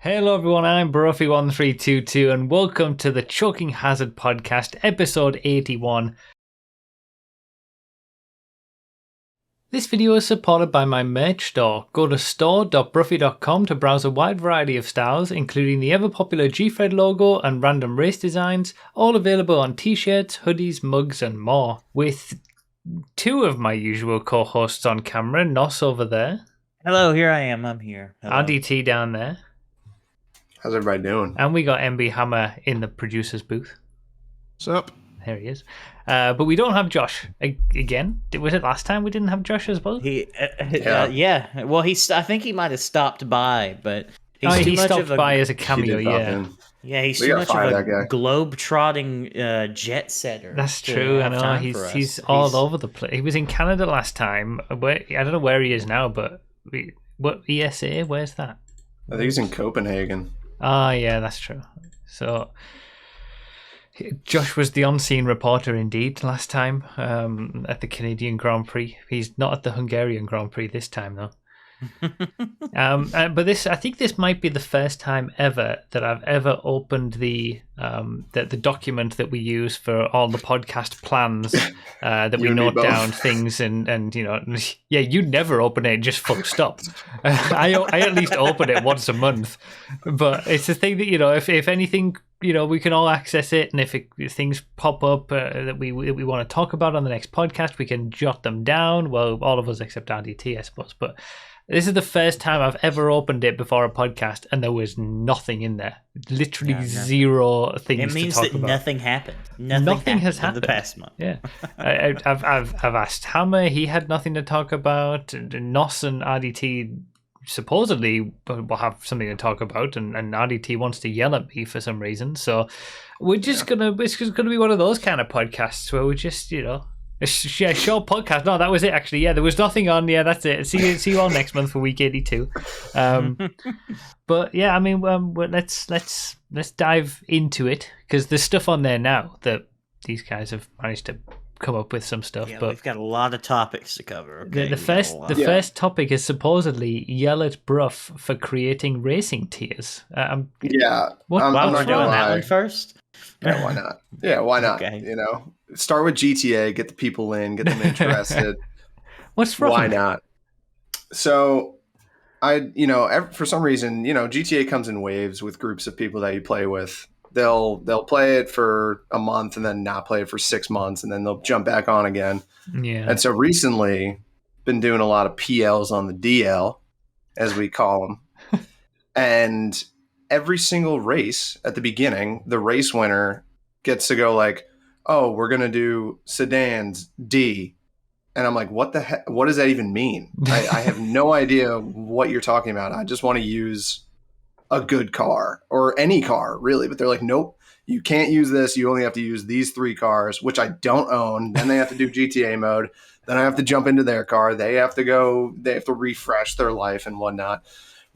Hello everyone, I'm Bruffy1322 and welcome to the Choking Hazard Podcast, episode 81. This video is supported by my merch store. Go to store.bruffy.com to browse a wide variety of styles, including the ever-popular G-Fred logo and random race designs, all available on t-shirts, hoodies, mugs and more. With two of my usual co-hosts on camera, Nos over there. Hello, here I am, I'm here. Hello. RDT down there. How's everybody doing? And we got MB Hammer in the producer's booth. What's up? There he is. But we don't have Josh again. Was it last time we didn't have Josh as well? Yeah. Well, I think he might have stopped by, but he stopped by as a cameo. Yeah, he's too much of a globe-trotting jet setter. That's true. I know he's all over the place. He was in Canada last time. I don't know where he is now, but what ESA? Where's that? I think he's in Copenhagen. Ah, yeah, that's true. So Josh was the on-scene reporter indeed last time at the Canadian Grand Prix. He's not at the Hungarian Grand Prix this time though. But I think this might be the first time ever that I've ever opened the document that we use for all the podcast plans that we note down things and you never open it just full stop. I at least open it once a month, but it's the thing that if anything we can all access it, and if things pop up that we want to talk about on the next podcast, we can jot them down. Well, all of us except RDT, I suppose, but. This is the first time I've ever opened it before a podcast, and there was nothing in there. Literally zero things to talk about. It means that nothing happened. Nothing has happened in the past month. Yeah, I've asked Hammer. He had nothing to talk about. Nos and RDT supposedly will have something to talk about, and RDT wants to yell at me for some reason. So we're just gonna. It's just gonna be one of those kind of podcasts where we just a short podcast. No, that was it actually. Yeah, there was nothing on. Yeah, that's it. See you all next month for week 82. But yeah, I mean, let's dive into it because there's stuff on there now that these guys have managed to come up with some stuff. Yeah, but we've got a lot of topics to cover. Okay? The first topic is supposedly yell at Bruff for creating racing tiers. I'm not doing that one first. Yeah, why not? Yeah, why not? Okay. Start with GTA, get the people in, get them interested. What's wrong? Why not? So, for some reason, GTA comes in waves with groups of people that you play with. They'll play it for a month and then not play it for 6 months, and then they'll jump back on again. Yeah. And so recently, been doing a lot of PLs on the DL, as we call them, and every single race at the beginning, the race winner gets to go like, oh, we're going to do sedans D. And I'm like, what the heck? What does that even mean? I have no idea what you're talking about. I just want to use a good car or any car, really. But they're like, nope, you can't use this. You only have to use these 3 cars, which I don't own. Then they have to do GTA mode. Then I have to jump into their car. They have to refresh their life and whatnot.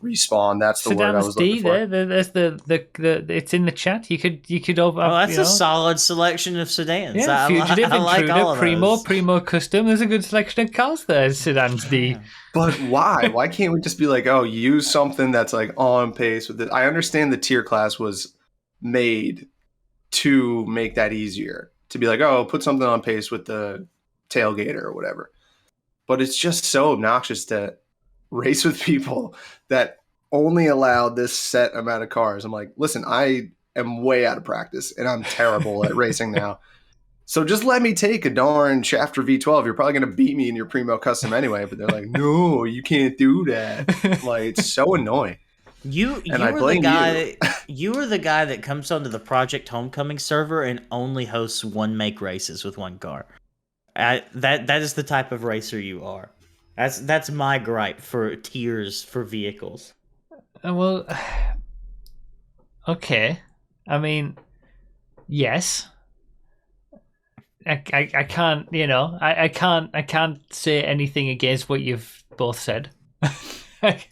Respawn. That's the word I was looking for. There's the it's in the chat. You could over. Well, that's a solid selection of sedans. Yeah, Fugitive, I like Intruder, all of Primo Custom. There's a good selection of cars there. Sedans D. But why? Why can't we just be like, oh, use something that's like on pace with it? I understand the tier class was made to make that easier. To be like, oh, put something on pace with the tailgater or whatever. But it's just so obnoxious to race with people that only allowed this set amount of cars. I'm like, listen, I am way out of practice and I'm terrible at racing now. So just let me take a darn Shafter V12. You're probably going to beat me in your Primo Custom anyway. But they're like, no, you can't do that. Like, it's so annoying. You were the guy that comes onto the Project Homecoming server and only hosts one make races with one car. That is the type of racer you are. That's my gripe for tiers for vehicles. Well, okay. I mean, yes. I can't, I can't say anything against what you've both said. What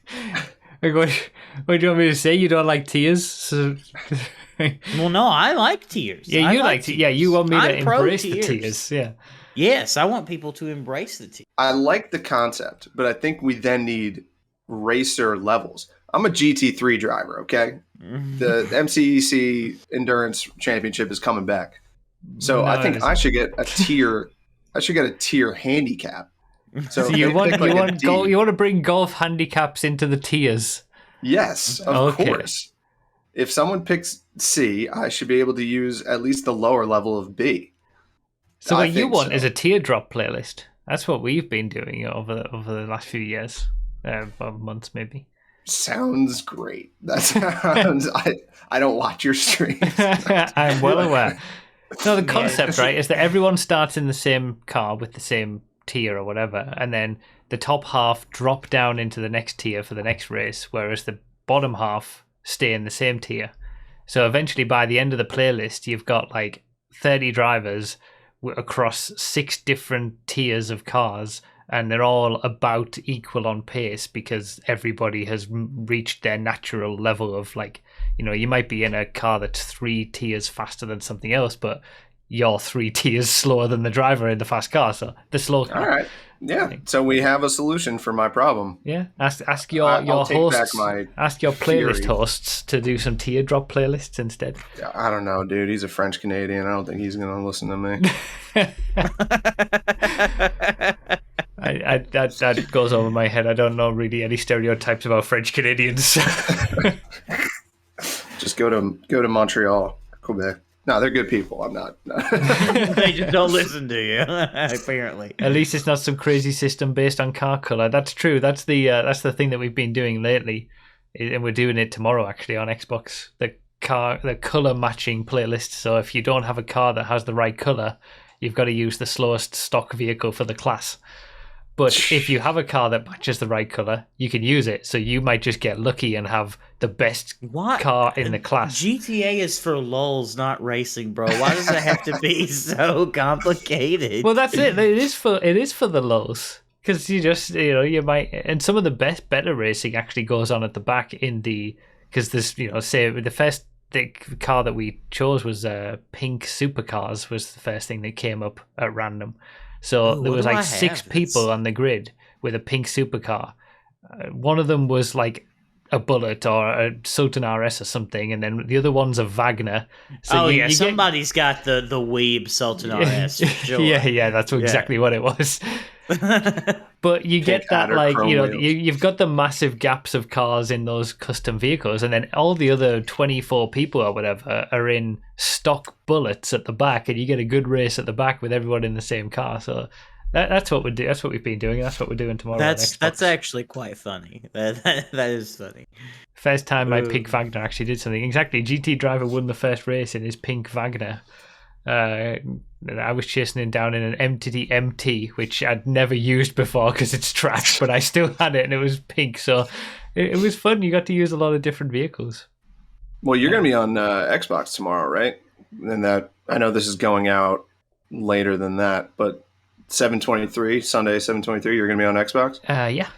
do you want me to say? You don't like tiers? So... Well, no, I like tiers. Yeah, you like tiers. Yeah, you want me to embrace the tiers. Yeah. Yes, I want people to embrace the tiers. I like the concept, but I think we then need racer levels. I'm a GT3 driver. Okay, the MCEC Endurance Championship is coming back, so I think I should get a tier. I should get a tier handicap. So you want to bring golf handicaps into the tiers? Yes, of course. If someone picks C, I should be able to use at least the lower level of B. So what you want is a teardrop playlist. That's what we've been doing over the last few years, months maybe. Sounds great. That sounds. I don't watch your streams. I'm well aware. No, the concept, right, is that everyone starts in the same car with the same tier or whatever, and then the top half drop down into the next tier for the next race, whereas the bottom half stay in the same tier. So eventually, by the end of the playlist, you've got like 30 drivers across 6 different tiers of cars, and they're all about equal on pace because everybody has reached their natural level of, like, you know, you might be in a car that's 3 tiers faster than something else, but you're 3 tiers slower than the driver in the fast car, so the slow car. All right. Yeah. So we have a solution for my problem. Yeah. Ask your hosts, ask your playlist hosts to do some teardrop playlists instead. Yeah, I don't know, dude. He's a French Canadian. I don't think he's gonna listen to me. That goes over my head. I don't know really any stereotypes about French Canadians. Just go to Montreal, Quebec. No, they're good people. I'm not. They just don't listen to you, apparently. At least it's not some crazy system based on car color. That's true. That's the thing that we've been doing lately, and we're doing it tomorrow actually on Xbox. The color matching playlist. So if you don't have a car that has the right color, you've got to use the slowest stock vehicle for the class. But if you have a car that matches the right color, you can use it. So you might just get lucky and have the best car in the class. GTA is for lulz, not racing, bro. Why does it have to be so complicated? Well, that's it. It is for the lulz. Because you might, and some of the better racing actually goes on at the back because there's, say the car that we chose was pink supercars was the first thing that came up at random. So there was like 6 people on the grid with a pink supercar. One of them was like a Bullet or a Sultan RS or something, and then the other one's a Wagner. So somebody's got the weeb Sultan RS. For sure. Yeah, that's exactly what it was. But you get that, like, you've got the massive gaps of cars in those custom vehicles, and then all the other 24 people or whatever are in stock Bullets at the back, and you get a good race at the back with everyone in the same car. So that's what we do. That's what we've been doing. That's what we're doing tomorrow. That's actually quite funny. That is funny. First time my pink Wagner actually did something. Exactly. GT Driver won the first race in his pink Wagner. I was chasing him down in an Entity MT, which I'd never used before because it's trash, but I still had it and it was pink, so it was fun. You got to use a lot of different vehicles. Well, you're going to be on Xbox tomorrow, right? And that, I know this is going out later than that, but 7/23, Sunday 7/23, you're going to be on Xbox? Yeah.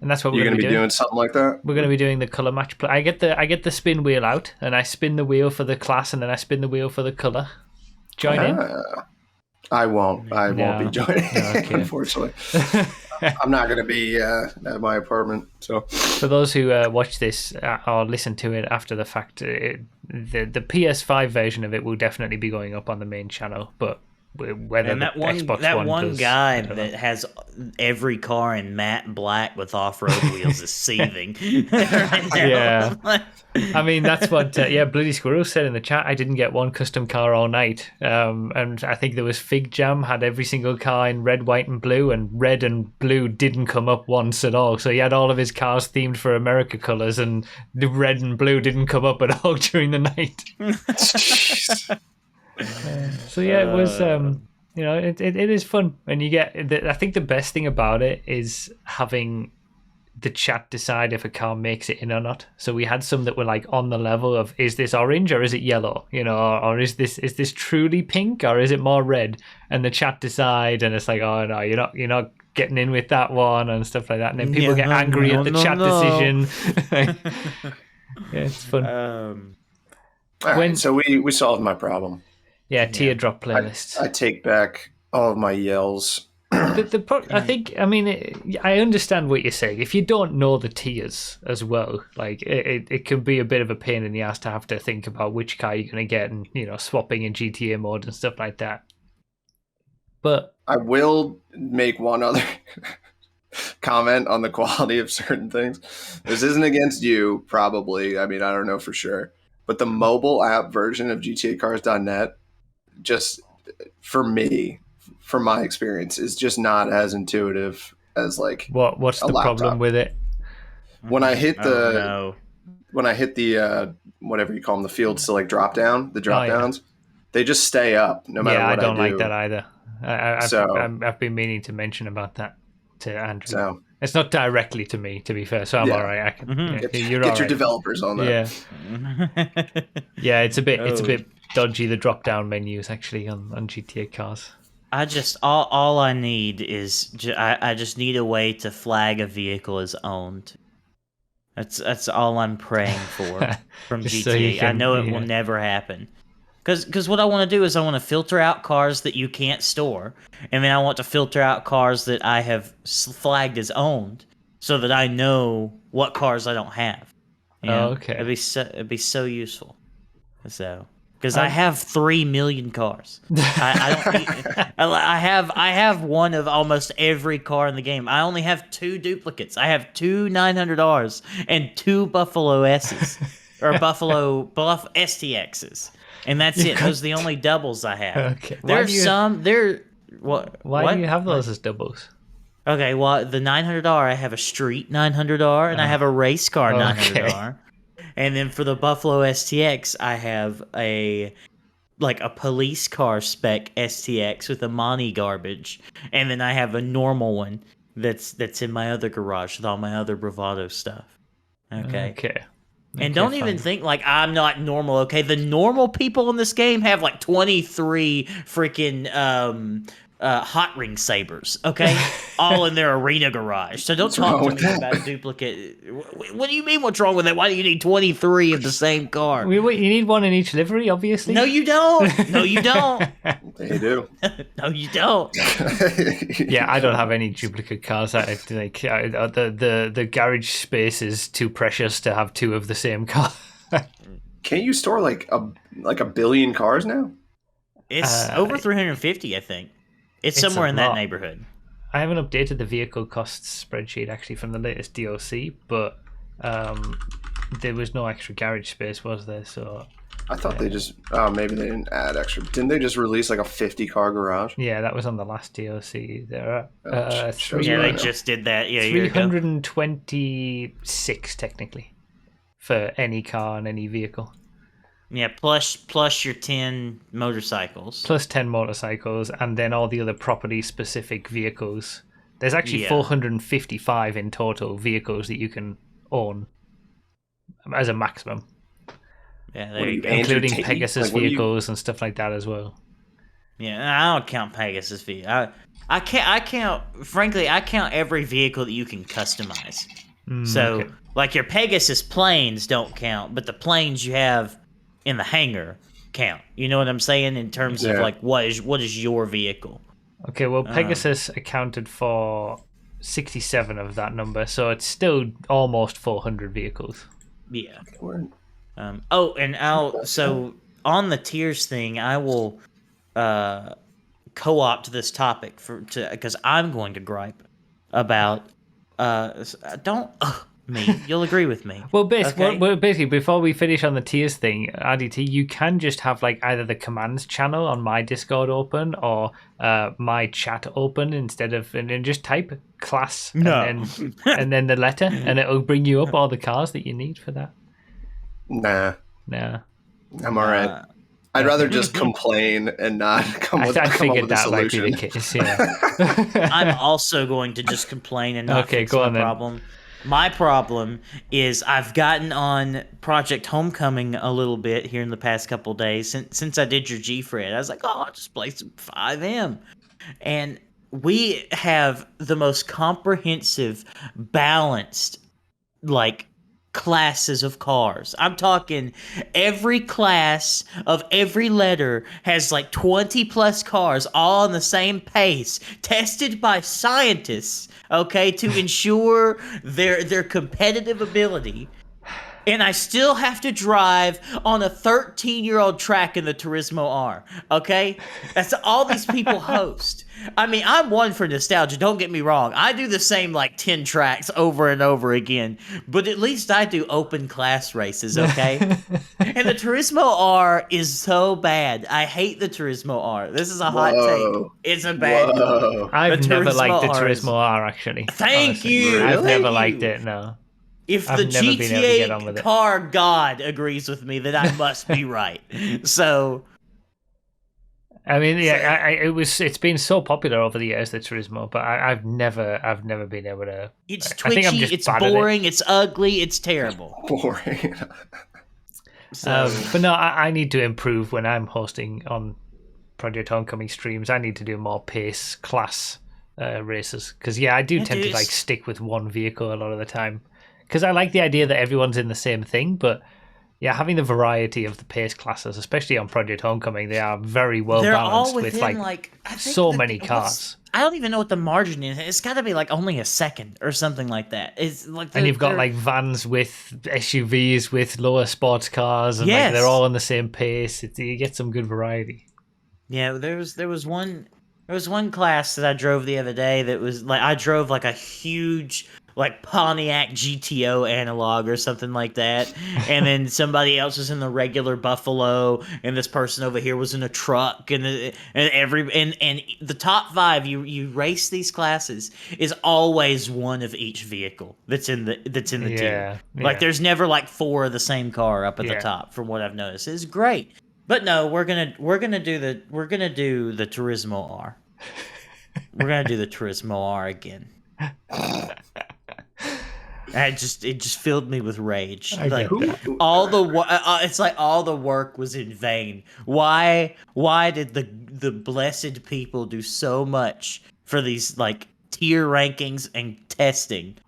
And that's what we're going to be doing. Something like that? We're going to be doing the color match. I get the spin wheel out, and I spin the wheel for the class, and then I spin the wheel for the color. Join in? I won't. I won't be joining, unfortunately. I'm not going to be at my apartment. So, for those who watch this or listen to it after the fact, the PS5 version of it will definitely be going up on the main channel. But whether and that one guy that has every car in matte black with off-road wheels is seething right now. Yeah. I mean, that's what Bloody Squirrel said in the chat. I didn't get one custom car all night, and I think there was Fig Jam had every single car in red, white and blue, and red and blue didn't come up once at all. So he had all of his cars themed for America colors, and the red and blue didn't come up at all during the night. So yeah, it was it is fun, and you get I think the best thing about it is having the chat decide if a car makes it in or not. So we had some that were like on the level of, is this orange or is it yellow, or is this truly pink or is it more red, and the chat decide, and it's like, oh no, you're not getting in with that one and stuff like that, and then people get angry at the chat decision. Yeah, it's fun. All right, so we solved my problem. Yeah, teardrop playlists. I take back all of my yells I understand what you're saying. If you don't know the tiers as well, like it can be a bit of a pain in the ass to have to think about which car you're going to get and swapping in GTA mode and stuff like that. But I will make one other comment on the quality of certain things. This isn't against you, probably. I mean, I don't know for sure. But the mobile app version of GTAcars.net, just for me, from my experience, is just not as intuitive as like what's the problem with it? When I hit the whatever you call them, the field select drop downs, they just stay up no matter what I do. Yeah, I don't like that either. I've been meaning to mention about that to Andrew. So it's not directly to me, to be fair. So I'm all right. I can get your developers on that. Yeah, yeah. It's a bit dodgy, the drop down menus actually on GTA cars. I just all I need is I just need a way to flag a vehicle as owned. That's all I'm praying for from GTA. I know it will never happen. Because what I want to do is I want to filter out cars that you can't store, and then I want to filter out cars that I have flagged as owned, so that I know what cars I don't have. Okay. It'd be so useful. So, because I have 3 million cars. I have one of almost every car in the game. I only have 2 duplicates. I have 2 900Rs and 2 Buffalo S's or Buffalo STXs. And that's it. Those are the only doubles I have. Okay. Why do you have those as doubles? Okay, well, the 900R, I have a street 900R, and I have a race car 900R. And then for the Buffalo STX, I have a police car spec STX with a Monty garbage. And then I have a normal one that's in my other garage with all my other Bravado stuff. Okay. And don't even think like I'm not normal, okay? The normal people in this game have like 23 freaking hot ring sabers, okay? All in their arena garage. So don't talk to me about duplicate. What do you mean what's wrong with that? Why do you need 23 of the same car? You need one in each livery, obviously. No, you don't. No, you don't. They do. No, you don't. Yeah, I don't have any duplicate cars. The garage space is too precious to have 2 of the same car. Can't you store like a billion cars now? It's over 350, I think. It's somewhere in that neighborhood. I haven't updated the vehicle costs spreadsheet actually from the latest DLC, but there was no extra garage space, was there? So I thought they just maybe they didn't add extra. Didn't they just release like a 50-car garage? Yeah, that was on the last DLC. There they just did that. Yeah, 326 technically for any car and any vehicle. Yeah, plus your 10 motorcycles. Plus 10 motorcycles, and then all the other property-specific vehicles. There's actually 455 in total vehicles that you can own as a maximum. Yeah, there you go. Including Pegasus vehicles and stuff like that as well. Yeah, I don't count Pegasus vehicles. I count every vehicle that you can customize. Like your Pegasus planes don't count, but the planes you have in the hangar count. You know what I'm saying? In terms of like what is your vehicle? Okay, well Pegasus accounted for 67 of that number, so it's still almost 400 vehicles. Yeah. So on the tiers thing, I will co-opt this topic because I'm going to gripe about you'll agree with me. Well, basically, before we finish on the tiers thing, RDT, you can just have like either the commands channel on my Discord open or my chat open and then just type class and then the letter, and it'll bring you up all the cars that you need for that. Nah. I'm all right. I'd rather just complain and not come up with a solution. Might be the case, yeah. I'm also going to just complain and not fix my problem. My problem is I've gotten on Project Homecoming a little bit here in the past couple days. Since I did your G-Fred, I was like, I'll just play some 5M. And we have the most comprehensive, balanced, classes of cars. I'm talking every class of every letter has like 20 plus cars all on the same pace, tested by scientists, okay, to ensure their competitive ability. And I still have to drive on a 13-year-old track in the Turismo R, okay? That's all these people host. I mean, I'm one for nostalgia, don't get me wrong. I do the same, like, 10 tracks over and over again. But at least I do open class races, okay? And the Turismo R is so bad. I hate the Turismo R. This is a hot take. It's a bad car. I've never liked the R is- Turismo R, actually. Thank honestly. you! I've Thank never liked you. it, no. If I've the never been able to get on with GTA it. car god agrees with me, then I must be right. So, I mean, yeah, it's been so popular over the years, the Turismo, but I've never been able to. it's I think I'm twitchy, just it's bad at it. boring, it's ugly, it's terrible. Boring. So, But no, I need to improve when I'm hosting on Project Homecoming streams. I need to do more pace class races because I do tend to like stick with one vehicle a lot of the time because I like the idea that everyone's in the same thing, but having the variety of the pace classes, especially on Project Homecoming, they are very well they're balanced all with within I think so many cars. I don't even know what the margin is. It's got to be like only a second or something like that. It's like and you've got like vans with SUVs with lower sports cars, and Yes. they're all on the same pace. You get some good variety. Yeah, there was one class that I drove the other day that was like I drove like a huge like Pontiac GTO analog or something like that, and then somebody else was in the regular Buffalo, and this person over here was in a truck, and the top 5 you race these classes is always one of each vehicle that's in the tier. Like there's never like 4 of the same car up at the top, from what I've noticed. It's great. But no, we're gonna do the Turismo R. We're gonna do the Turismo R again. It just filled me with rage. Like it's like all the work was in vain. Why did the blessed people do so much for these like tier rankings and testing?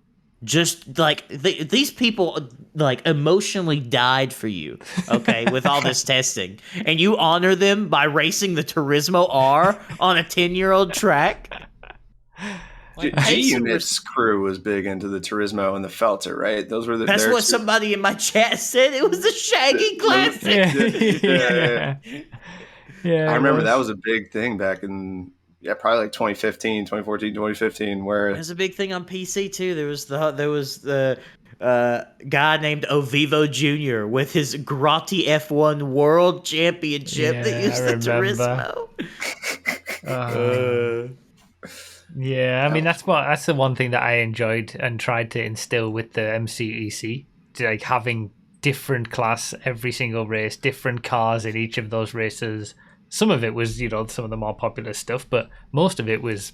Just like these people like emotionally died for you, okay, with all this testing, and you honor them by racing the Turismo R on a 10-year-old track. Like, G-Unit's crew was big into the Turismo and the Felter, right? Those were That's what somebody in my chat said. It was the Shaggy Classic. Yeah. I remember that was a big thing back in probably like 2014, 2015, where it was a big thing on PC too. There was the guy named Ovivo Jr. with his Grotti F1 World Championship that used the Turismo. I mean that's the one thing that I enjoyed and tried to instill with the MCEC, like having different class every single race, different cars in each of those races. Some of it was, some of the more popular stuff, but most of it was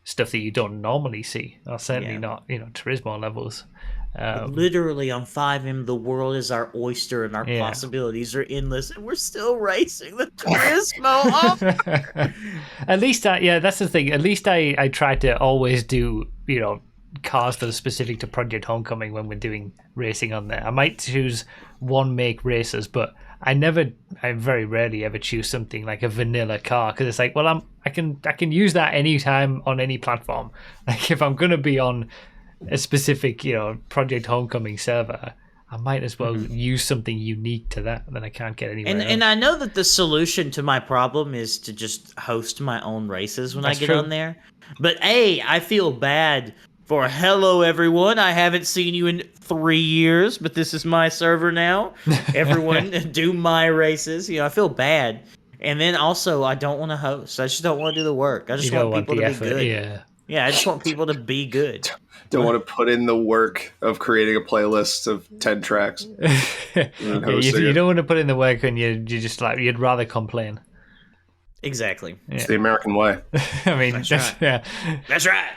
stuff that you don't normally see, or certainly not, Turismo levels. Literally on 5M, the world is our oyster and our possibilities are endless, and we're still racing the Turismo. At least, that's the thing. At least I try to always do, cars that are specific to Project Homecoming when we're doing racing on there. I might choose one make races, but I very rarely ever choose something like a vanilla car because it's like, well, I can use that anytime on any platform. Like if I'm gonna be on a specific, Project Homecoming server, I might as well use something unique to that I can't get anywhere else. And I know that the solution to my problem is to just host my own races when I get on there. But I feel bad for hello everyone. I haven't seen you in 3 years, but this is my server now. Everyone do my races. I feel bad. And then also I don't want to host. I just don't want to do the work. I just want people to be good. Yeah, I just want people to be good. Don't want to put in the work of creating a playlist of 10 tracks. You don't want to put in the work and you just like you'd rather complain. Exactly. It's the American way. I mean, That's right.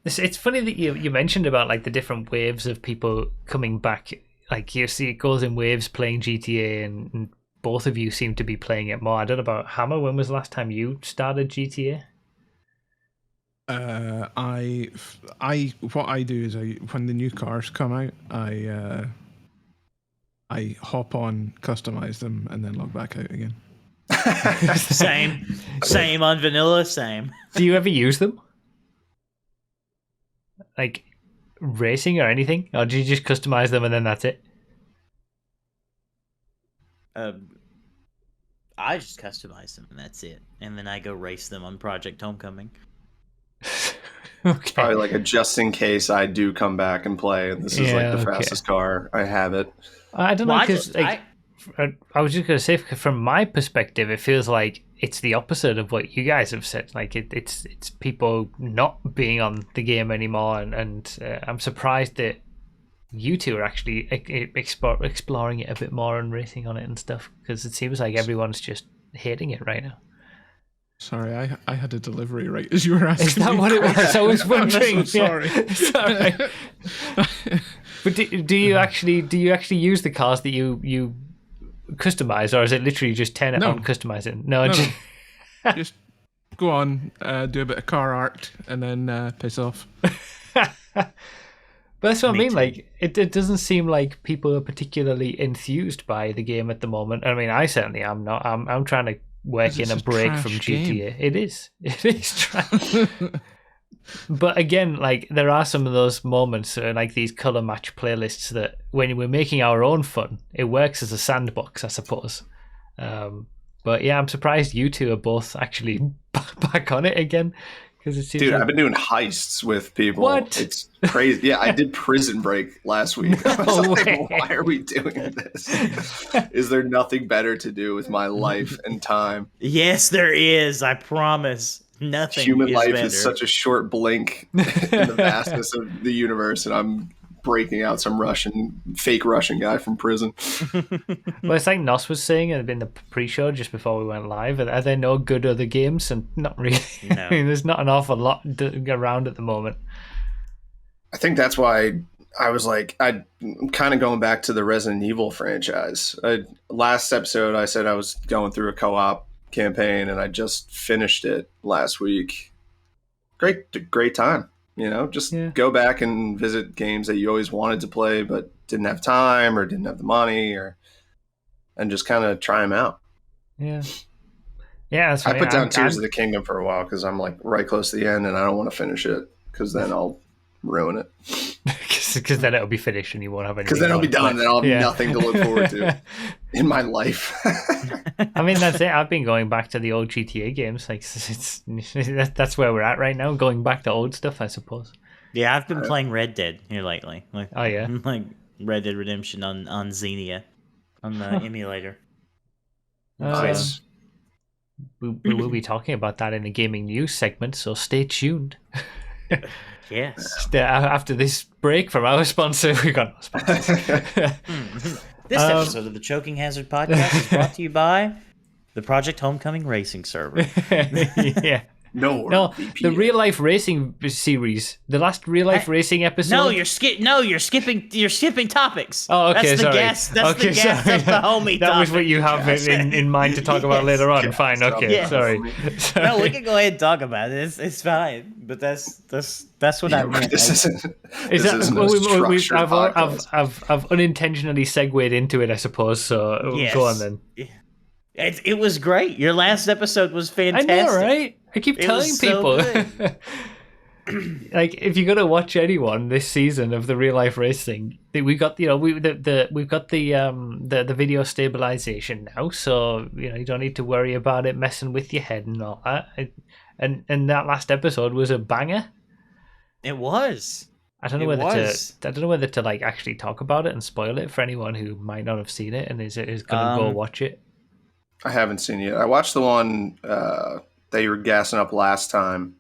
It's funny that you mentioned about like the different waves of people coming back. Like you see, it goes in waves playing GTA, and both of you seem to be playing it more. I don't know about Hammer. When was the last time you started GTA? What I do is when the new cars come out, I hop on, customize them, and then log back out again. Same on vanilla, same. Do you ever use them? Like racing or anything? Or do you just customize them and then that's it? I just customize them and that's it. And then I go race them on Project Homecoming. Okay. It's probably like a just in case I do come back and play, and this is like the fastest car. I have it. I don't know, because I was just going to say, from my perspective, it feels like it's the opposite of what you guys have said. Like it's people not being on the game anymore, and I'm surprised that you two are actually exploring it a bit more and racing on it and stuff, because it seems like everyone's just hating it right now. Sorry, I had a delivery right as you were asking. Is that what it was? I was wondering. Sorry. Sorry. But do you actually use the cars that you customize, or is it literally just turn it on, customize it? No. Just go on, do a bit of car art, and then piss off. But that's what I mean. Too. Like, it doesn't seem like people are particularly enthused by the game at the moment. I mean, I certainly am not. I'm trying to work in a break from GTA. It is trash. But again, like, there are some of those moments, like these color match playlists, that when we're making our own fun, it works as a sandbox, I suppose. But yeah, I'm surprised you two are both actually back on it again. Dude, I've been doing heists with people. What? It's crazy. Yeah, I did Prison Break last week. I was like, why are we doing this? Is there nothing better to do with my life and time? Yes, there is. I promise. Nothing. Human life better. is such a short blink in the vastness of the universe, and I'm breaking out some fake Russian guy from prison. Well, it's like Nos was saying in the pre-show just before we went live. Are there no good other games? And not really. No. I mean, there's not an awful lot around at the moment. I think that's why I was like, I'm kind of going back to the Resident Evil franchise. Last episode, I said I was going through a co-op campaign, and I just finished it last week. Great time. You know, just go back and visit games that you always wanted to play but didn't have time or didn't have the money, and just kind of try them out. Yeah. Yeah, that's I put down Tears of the Kingdom for a while because I'm like right close to the end and I don't want to finish it because then I'll ruin it. Because then it'll be finished and you won't have anything. Because then it'll be done and then I'll have nothing to look forward to in my life. I mean, that's it. I've been going back to the old GTA games. Like, that's where we're at right now. Going back to old stuff, I suppose. Yeah, I've been playing Red Dead here lately. Like, oh yeah, like Red Dead Redemption on Xenia, on the emulator. Nice. We will be talking about that in the gaming news segment, so stay tuned. Yes. After this break from our sponsor, we got no sponsor. This episode of the Choking Hazard Podcast is brought to you by the Project Homecoming Racing server. Yeah. No, the real life racing series, the last real life racing episode. No, you're skipping topics. Oh, okay, that's sorry. The guest of the homie. That was what you have in mind to talk about later on. Fine, okay, sorry. No, we can go ahead and talk about it. It's fine, but that's what I meant. I've unintentionally segued into it, I suppose. So go on then. It was great. Your last episode was fantastic. I know, right? I keep telling people. Like, if you're gonna watch anyone this season of the real life racing, we've got we've got the video stabilization now, so you don't need to worry about it messing with your head and all that. And that last episode was a banger. It was. I don't know whether to like actually talk about it and spoil it for anyone who might not have seen it and is gonna go watch it. I haven't seen it yet. I watched the one that you were gassing up last time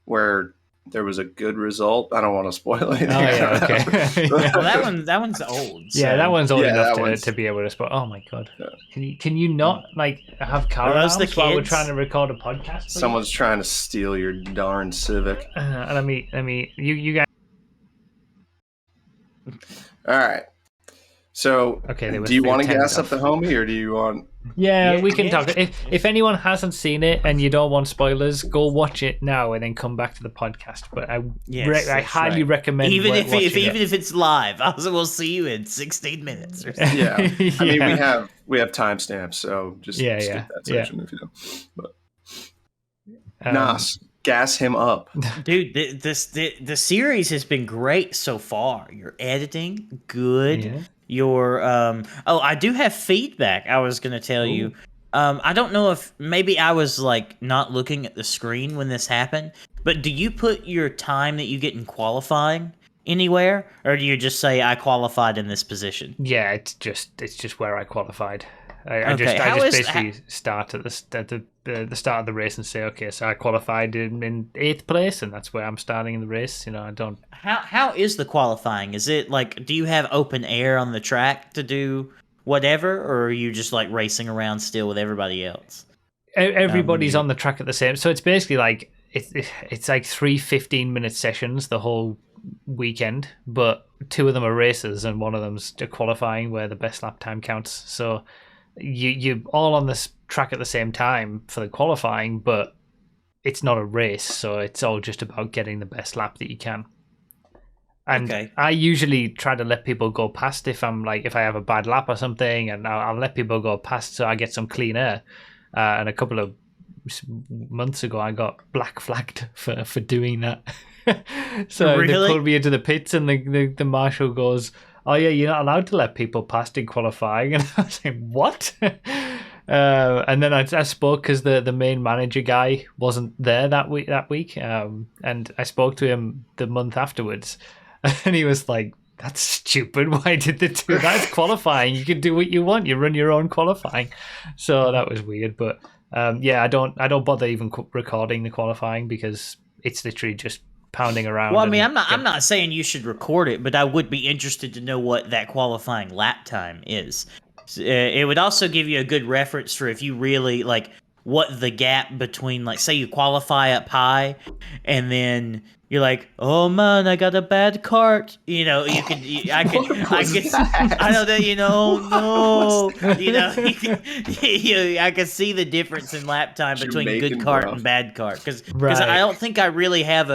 where there was a good result. I don't want to spoil anything. Oh, yeah, okay. Well, that one's old. So. Yeah, that one's old enough to be able to spoil. Oh my god. Yeah. Can you not like have car alarms while we're trying to record a podcast? Someone's trying to steal your darn Civic. And I mean, you guys. All right. So, Okay, do you want to gas up the homie, or do you want? Yeah, we can talk. If anyone hasn't seen it and you don't want spoilers, go watch it now and then come back to the podcast. But I highly recommend even if it. it's live. We'll see you in 16 minutes. Or something. Yeah, I mean we have timestamps, so just skip that section if you don't. But Nas, gas him up, dude. The series has been great so far. Your editing, good. Yeah. Your I do have feedback I was going to tell you. I don't know if maybe I was like not looking at the screen when this happened, but do you put your time that you get in qualifying anywhere, or do you just say I qualified in this position? Yeah, it's just where I qualified. I just basically start at the start of the race and say, okay, so I qualified in 8th place, and that's where I'm starting in the race. I don't. How is the qualifying? Is it like, do you have open air on the track to do whatever, or are you just like racing around still with everybody else? Everybody's on the track at the same. So it's basically like it's like 3 15-minute sessions the whole weekend, but 2 of them are races and 1 of them's qualifying where the best lap time counts. So you're all on this track at the same time for the qualifying, but it's not a race, so it's all just about getting the best lap that you can. And I usually try to let people go past if I have a bad lap or something, and I'll let people go past so I get some clean air. And a couple of months ago, I got black flagged for doing that. So they pulled me into the pits, and the marshal goes, "Oh yeah, you're not allowed to let people past in qualifying." And I was like, "What?" And then I spoke because the main manager guy wasn't there that week, and I spoke to him the month afterwards, and he was like, "That's stupid. Why did they do that? It's qualifying. You can do what you want. You run your own qualifying." So that was weird, but I don't bother even recording the qualifying because it's literally just pounding around. Well, I mean, I'm not saying you should record it, but I would be interested to know what that qualifying lap time is. It would also give you a good reference for if you really like what the gap between, like, say you qualify up high and then you're like, "Oh man, I got a bad cart." I don't know, I can see the difference in lap time between good cart and bad cart because I don't think I really have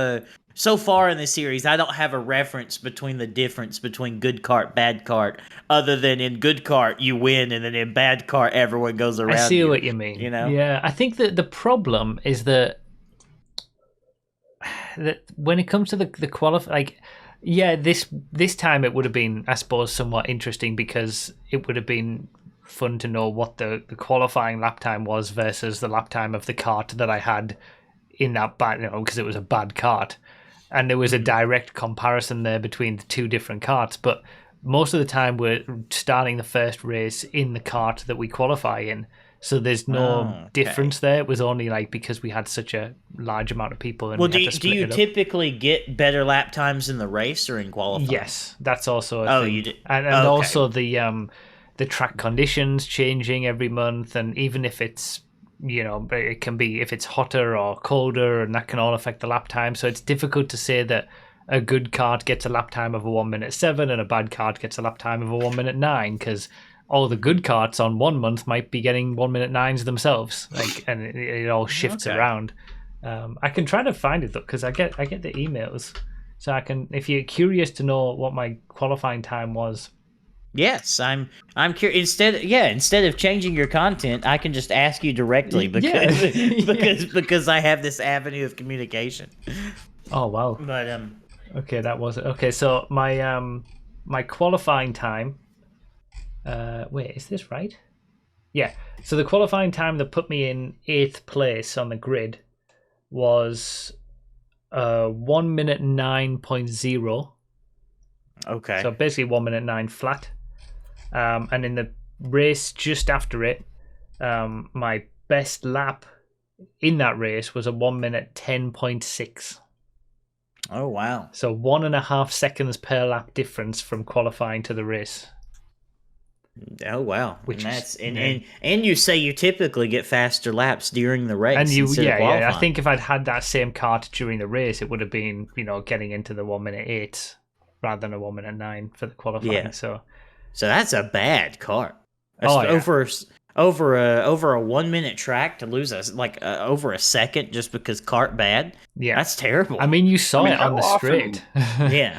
so far in this series, I don't have a reference between the difference between good cart, bad cart, other than in good cart you win, and then in bad cart everyone goes around. I see what you mean. Yeah, I think that the problem is that when it comes to the this time it would have been, I suppose, somewhat interesting because it would have been fun to know what the qualifying lap time was versus the lap time of the cart that I had in that bad, because it was a bad cart. And there was a direct comparison there between the 2 different carts. But most of the time we're starting the first race in the cart that we qualify in. So there's no difference there. It was only because we had such a large amount of people. And do you typically get better lap times in the race or in qualifying? Yes, that's also a thing. You do. And also the track conditions changing every month. And even if it's, it can be if it's hotter or colder, and that can all affect the lap time. So it's difficult to say that a good kart gets a lap time of a 1:07 and a bad kart gets a lap time of a 1:09, because all the good karts on 1 month might be getting 1:09s themselves, and it all shifts around. I can try to find it though, because I get the emails, so I can. If you're curious to know what my qualifying time was. Yes, I'm curious. Instead of changing your content, I can just ask you directly because I have this avenue of communication. Oh wow! But okay, that was it. Okay, so my qualifying time. Wait, is this right? Yeah. So the qualifying time that put me in 8th place on the grid was 1:09.0. Okay. So basically 1:09 flat. And in the race just after it, my best lap in that race was a 1:10.6. Oh wow! So 1.5 seconds per lap difference from qualifying to the race. Oh wow! And you say you typically get faster laps during the race. And I think if I'd had that same kart during the race, it would have been getting into the 1:08 rather than a 1:09 for the qualifying. Yeah. So So that's a bad cart. Oh, yeah. Over a 1 minute track to lose over a second just because cart bad. Yeah, that's terrible. I mean, you saw it on the straight. Yeah.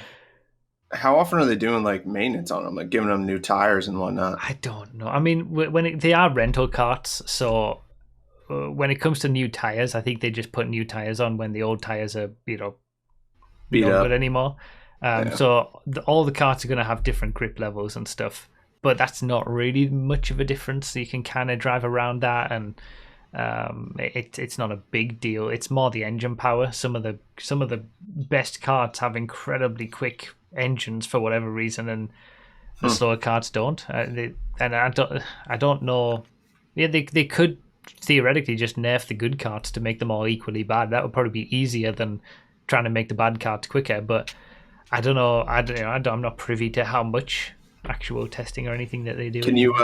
How often are they doing like maintenance on them, like giving them new tires and whatnot? I don't know. I mean, they are rental carts, so when it comes to new tires, I think they just put new tires on when the old tires are, beat no up good anymore. So all the carts are going to have different grip levels and stuff, but that's not really much of a difference. So you can kind of drive around that, and it's not a big deal. It's more the engine power. Some of the best carts have incredibly quick engines for whatever reason, and the slower carts don't. I don't know. Yeah, they could theoretically just nerf the good carts to make them all equally bad. That would probably be easier than trying to make the bad carts quicker. But I don't know. I'm not privy to how much actual testing or anything that they do. Can you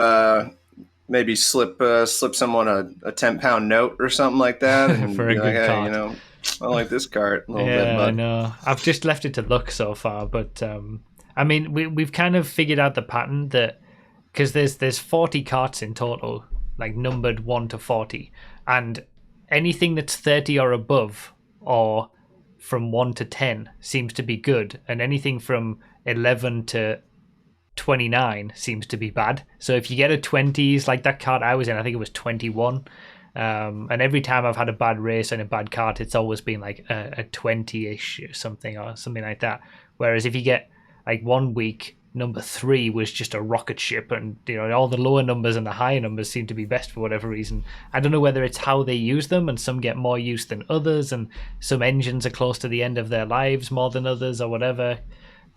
maybe slip someone a 10-pound note or something like that, and for a good like, cart? Hey, I like this cart a little bit. Yeah, But I know. I've just left it to luck so far, but I mean, we've kind of figured out the pattern that because there's 40 carts in total, like numbered 1 to 40, and anything that's 30 or above, or from 1 to 10 seems to be good, and anything from 11 to 29 seems to be bad. So if you get a 20s, like that cart I was in, I think it was 21. And every time I've had a bad race and a bad cart, it's always been like a 20-ish or something like that. Whereas if you get like 1 week, number 3 was just a rocket ship, and all the lower numbers and the higher numbers seem to be best for whatever reason. I don't know whether it's how they use them, and some get more use than others, and some engines are close to the end of their lives more than others, or whatever.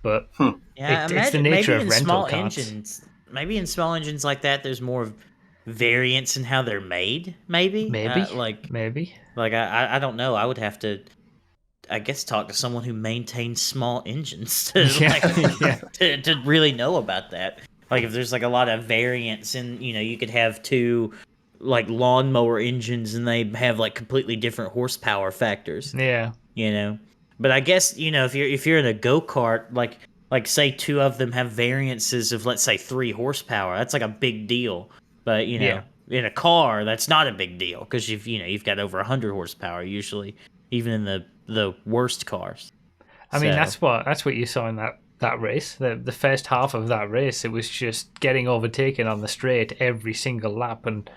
But it's the nature of rental carts. Maybe in small engines like that, there's more variance in how they're made. Maybe. Maybe. Like I don't know. I would have to, I guess, talk to someone who maintains small engines to to really know about that. Like if there's like a lot of variance, and you could have 2 like lawnmower engines, and they have like completely different horsepower factors. Yeah. But I guess if you're in a go-kart, like say 2 of them have variances of, let's say, 3 horsepower, that's like a big deal. But in a car, that's not a big deal, because you've got over 100 horsepower usually, even in the worst cars. I mean, that's what you saw in that race. The first half of that race, it was just getting overtaken on the straight every single lap, and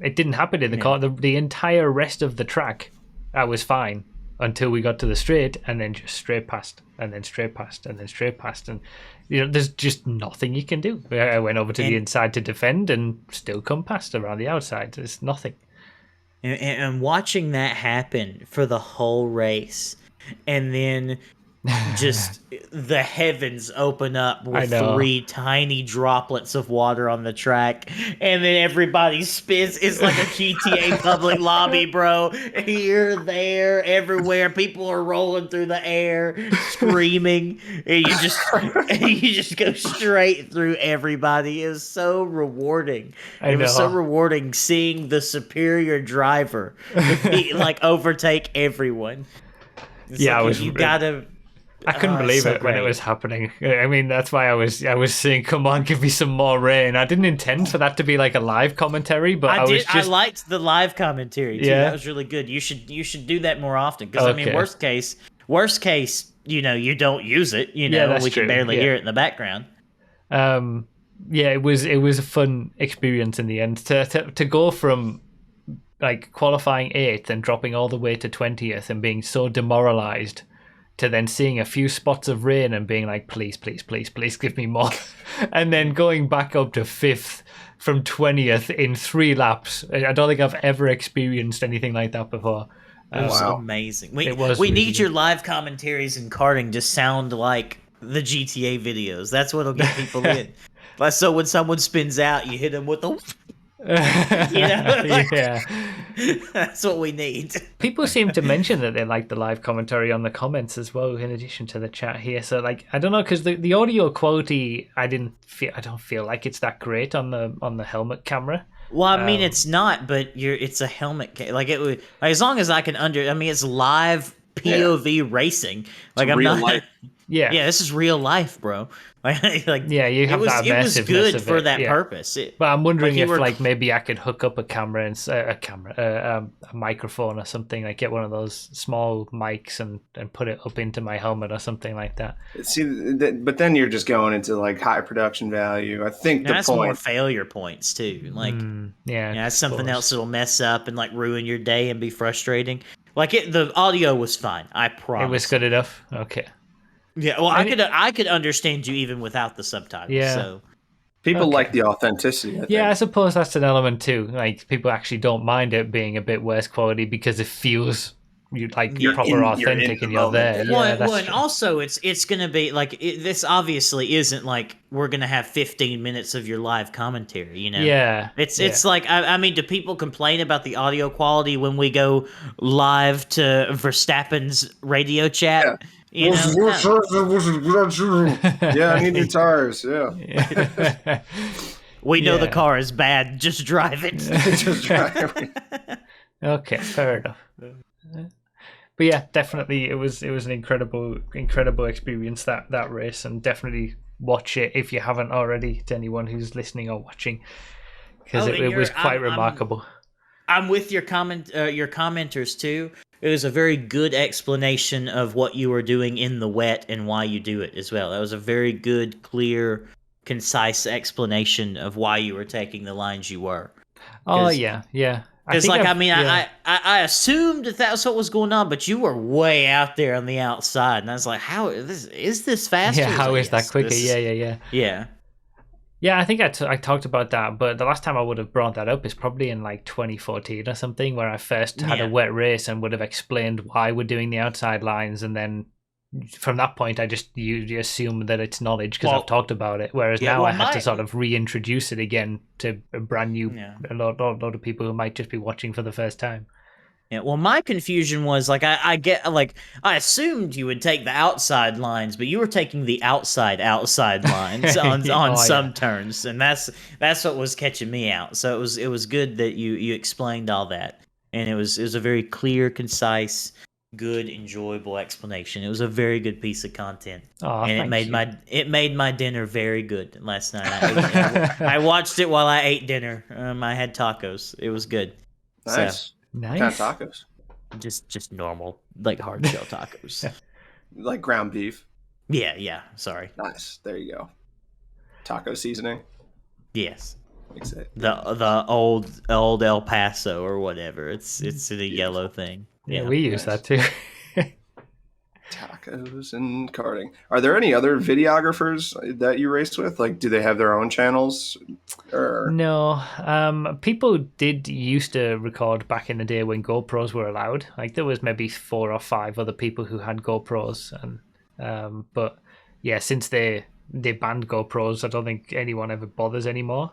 it didn't happen in the car. The entire rest of the track, I was fine until we got to the straight, and then just straight past, and then straight past, and then straight past, and there's just nothing you can do. I went over to the inside to defend, and still come past around the outside. There's nothing. And watching that happen for the whole race, and then just the heavens open up with 3 tiny droplets of water on the track, and then everybody spins. It's like a GTA public lobby, bro. Here, there, everywhere. People are rolling through the air, screaming, and you just go straight through everybody. It was so rewarding. It was so rewarding seeing the superior driver overtake everyone. I couldn't believe it when it was happening. I mean, that's why I was saying, "Come on, give me some more rain." I didn't intend for that to be like a live commentary, but I liked the live commentary too. Yeah. That was really good. You should do that more often, because I mean, worst case, you don't use it. We can barely hear it in the background. It was a fun experience in the end to go from like qualifying 8th and dropping all the way to 20th and being so demoralized, to then seeing a few spots of rain and being like, please, please, please, please give me more. And then going back up to 5th from 20th in 3 laps. I don't think I've ever experienced anything like that before. It was amazing. We need your live commentaries in karting to sound like the GTA videos. That's what'll get people in. So when someone spins out, you hit them with the... That's what we need. People seem to mention that they like the live commentary on the comments as well, in addition to the chat here. So like, I don't know, because the audio quality, I don't feel like it's that great on the helmet camera. Well, I mean, it's not, but it's a helmet. Like it would, as long as I can it's live POV racing. Like It's I'm real not. life. Yeah. Yeah, this is real life, bro. Like Yeah, you have that it was immersiveness good of for it, that yeah. purpose. But I'm wondering you if were- like maybe I could hook up a camera and a microphone or something, like get one of those small mics and put it up into my helmet or something like that. See, but then you're just going into like high production value. I think that's the more point. failure points too. Like Yeah, that's something suppose. else that'll mess up and like ruin your day and be frustrating. Like the audio was fine. I promise. It was good enough. Okay. Yeah, well, I could understand you even without the subtitles. Yeah. So People Okay. like the authenticity. I Yeah, I think. suppose that's an element too. Like people actually don't mind it being a bit worse quality because it feels like You're proper in- you're in authentic the and you're moment. there. well, Yeah, that's and true. also it's gonna be like this. Obviously, isn't like we're gonna have 15 minutes of your live commentary. You know. Yeah. It's like I mean, do people complain about the audio quality when we go live to Verstappen's radio chat? Yeah. You know, Yeah, I need new tires. Yeah. we know the Yeah. car is bad. Just drive it. Just drive. Okay, fair enough. But yeah, definitely it was an incredible experience that race, and definitely watch it if you haven't already, to anyone who's listening or watching, because it was quite remarkable. I'm with your commenters too. It was a very good explanation of what you were doing in the wet and why you do it as well. That was a very good, clear, concise explanation of why you were taking the lines you were. Oh yeah. Because I assumed that was what was going on, but you were way out there on the outside, and I was like, "How is this faster?" Yeah, how is that quicker? This... Yeah. Yeah, I think I talked about that, but the last time I would have brought that up is probably in like 2014 or something, where I first had a wet race and would have explained why we're doing the outside lines, and then from that point you assume that it's knowledge because I've talked about it, whereas now I had to sort of reintroduce it again to a brand new a lot of people who might just be watching for the first time. Yeah, well, my confusion was like I assumed you would take the outside lines, but you were taking the outside lines on some turns, and that's what was catching me out. So it was good that you explained all that, and it was a very clear, concise, good, enjoyable explanation. It was a very good piece of content, and it made my dinner very good last night. I watched it while I ate dinner. I had tacos. It was good. Nice. So, Nice. What kind of tacos? Just normal, like hard shell tacos. Like ground beef. Yeah. Sorry. Nice. There you go. Taco seasoning. Yes. Makes it. The old El Paso or whatever. It's the yellow thing. Yeah, we use that too. Tacos and karting. Are there any other videographers that you raced with? Like, do they have their own channels? Or... No. People did used to record back in the day when GoPros were allowed. Like, there was maybe 4 or 5 other people who had GoPros, and but yeah, since they banned GoPros, I don't think anyone ever bothers anymore.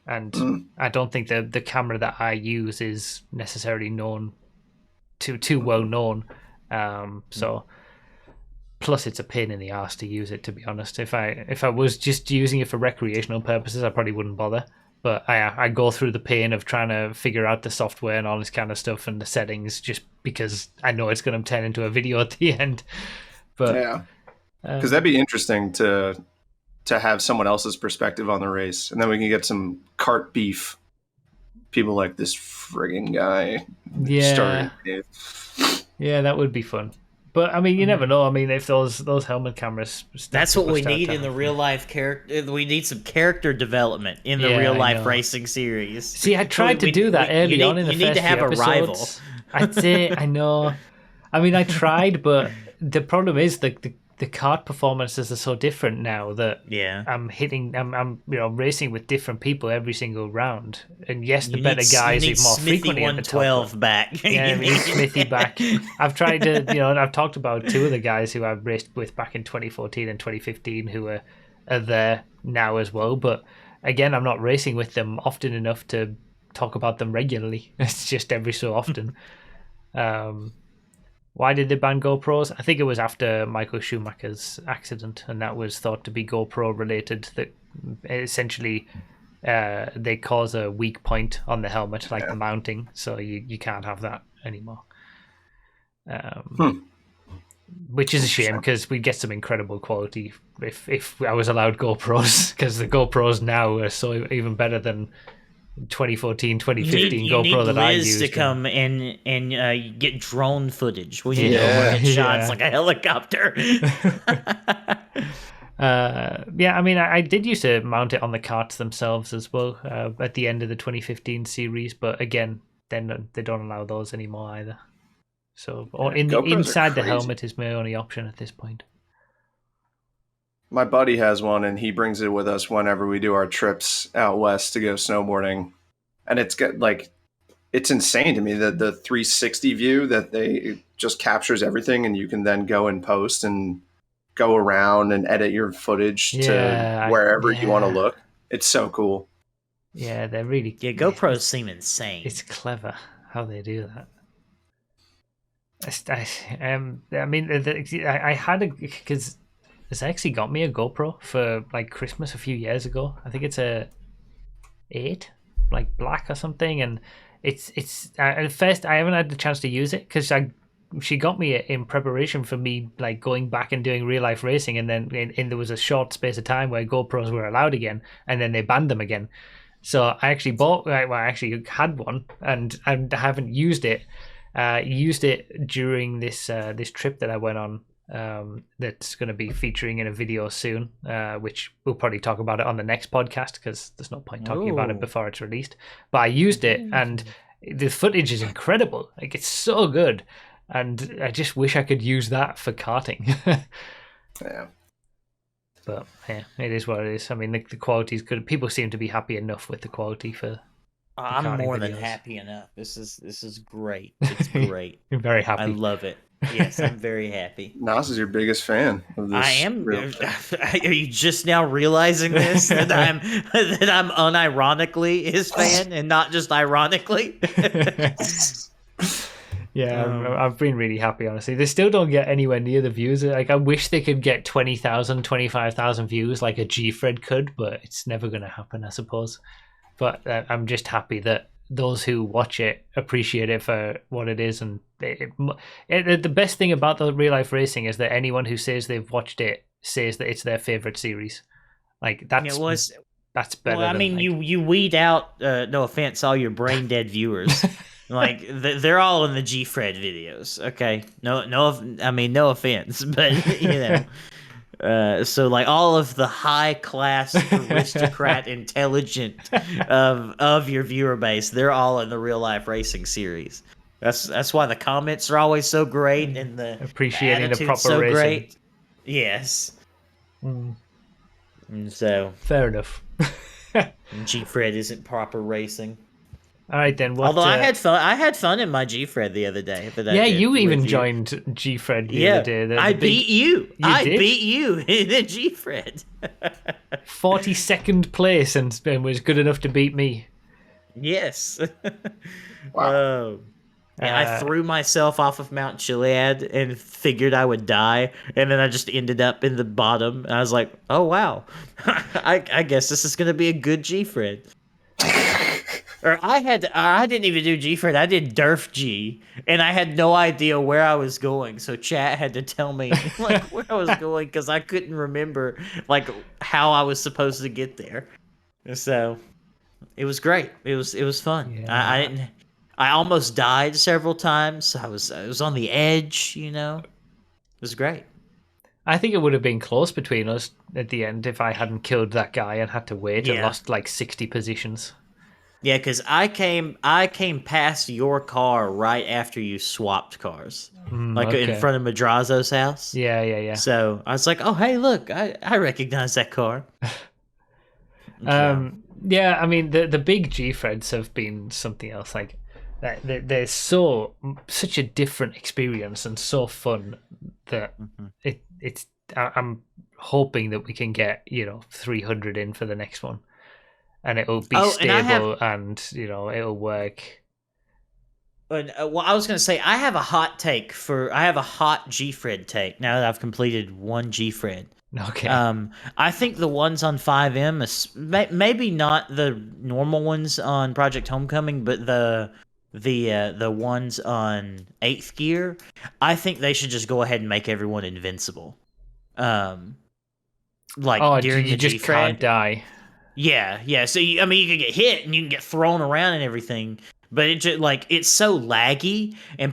And I don't think the camera that I use is necessarily known too well known. So plus it's a pain in the ass to use it, to be honest. If I was just using it for recreational purposes, I probably wouldn't bother, but I go through the pain of trying to figure out the software and all this kind of stuff and the settings, just because I know it's going to turn into a video at the end. But yeah, because that'd be interesting to have someone else's perspective on the race, and then we can get some cart beef. People like this friggin' guy. Yeah, that would be fun. But I mean, you never know. I mean, if those helmet cameras, that's what we need in the real life character. We need some character development in the real life racing series. See, I tried to do that early on in the first few episodes. You need to have a rival. I'd say I know. I mean, I tried, but the problem is the kart performances are so different now that I'm racing with different people every single round. And yes, the better guys are more frequently at the top. 112 back. Yeah, we need Smithy back. I've tried to, and I've talked about 2 of the guys who I've raced with back in 2014 and 2015 who are there now as well. But again, I'm not racing with them often enough to talk about them regularly. It's just every so often. Why did they ban GoPros? I think it was after Michael Schumacher's accident, and that was thought to be GoPro related. That essentially they cause a weak point on the helmet, like the mounting, so you can't have that anymore. Which is a shame because we'd get some incredible quality if I was allowed GoPros, because the GoPros now are so even better than 2014, 2015 you GoPro need that I used. Liz to come and get drone footage. Well, get shots like a helicopter. Yeah, I mean, I did used to mount it on the carts themselves as well at the end of the 2015 series, but again, then they don't allow those anymore either. So inside the helmet is my only option at this point. My buddy has one, and he brings it with us whenever we do our trips out west to go snowboarding. And it's insane to me that the 360 view that it just captures everything, and you can then go and post and go around and edit your footage to wherever you want to look. It's so cool. Yeah, they're really... Yeah, GoPros seem insane. It's clever how they do that. I mean, I had because this actually got me a GoPro for like Christmas a few years ago. I think it's a 8, like black or something, and it's at first I haven't had the chance to use it because she got me it in preparation for me like going back and doing real life racing, and then there was a short space of time where GoPros were allowed again, and then they banned them again. So I actually I actually had one, and I haven't used it. Used it during this trip that I went on. That's going to be featuring in a video soon, which we'll probably talk about it on the next podcast because there's no point talking about it before it's released. But I used it, and the footage is incredible. Like, it's so good, and I just wish I could use that for karting. Yeah. But yeah, it is what it is. I mean, the quality is good. People seem to be happy enough with the quality for. I'm more than happy enough. This is great. It's great. You're very happy. I love it. Yes, I'm very happy. Nas is your biggest fan of this. I am. Are you just now realizing this? that I'm unironically his fan and not just ironically? Yeah, I've been really happy, honestly. They still don't get anywhere near the views. Like, I wish they could get 20,000, 25,000 views like a G-Fred could, but it's never going to happen, I suppose. But I'm just happy that those who watch it appreciate it for what it is. And the best thing about the real life racing is that anyone who says they've watched it says that it's their favorite series. Like, that's better. Well, I mean, you weed out, no offense, all your brain dead viewers. Like, they're all in the G-Fred videos. Okay, no offense, but you know. So like all of the high class aristocrat intelligent of your viewer base, they're all in the real life racing series. That's why the comments are always so great and the appreciating the proper so racing. Great. Yes. And so fair enough. G-Fred isn't proper racing. All right then. Although I had fun in my G-Fred the other day. You even joined G-Fred the other day. I beat you. I beat you in the G-Fred. 42nd place and was good enough to beat me. Yes. Wow. I threw myself off of Mount Chiliad and figured I would die, and then I just ended up in the bottom. And I was like, "Oh wow, I guess this is gonna be a good G-Fred." Or I didn't even do G-Fred. I did Durf G, and I had no idea where I was going. So chat had to tell me like where I was going because I couldn't remember like how I was supposed to get there. So it was great. It was fun. Yeah. I almost died several times. So I was on the edge. You know, it was great. I think it would have been close between us at the end if I hadn't killed that guy and had to wait and lost like 60 positions. Yeah, because I came past your car right after you swapped cars, in front of Madrazo's house. Yeah. So I was like, "Oh, hey, look, I recognize that car." Yeah, I mean the big G-Freds have been something else. Like they're such a different experience and so fun that it's. I'm hoping that we can get 300 in for the next one. And it'll be stable and it'll work. But I was going to say, I have a hot G-Fred take now that I've completed one G-Fred. Okay. I think the ones on 5M, maybe not the normal ones on Project Homecoming, but the the ones on 8th gear, I think they should just go ahead and make everyone invincible. Like during you the just can't die. Yeah. So you can get hit and you can get thrown around and everything, but it just it's so laggy and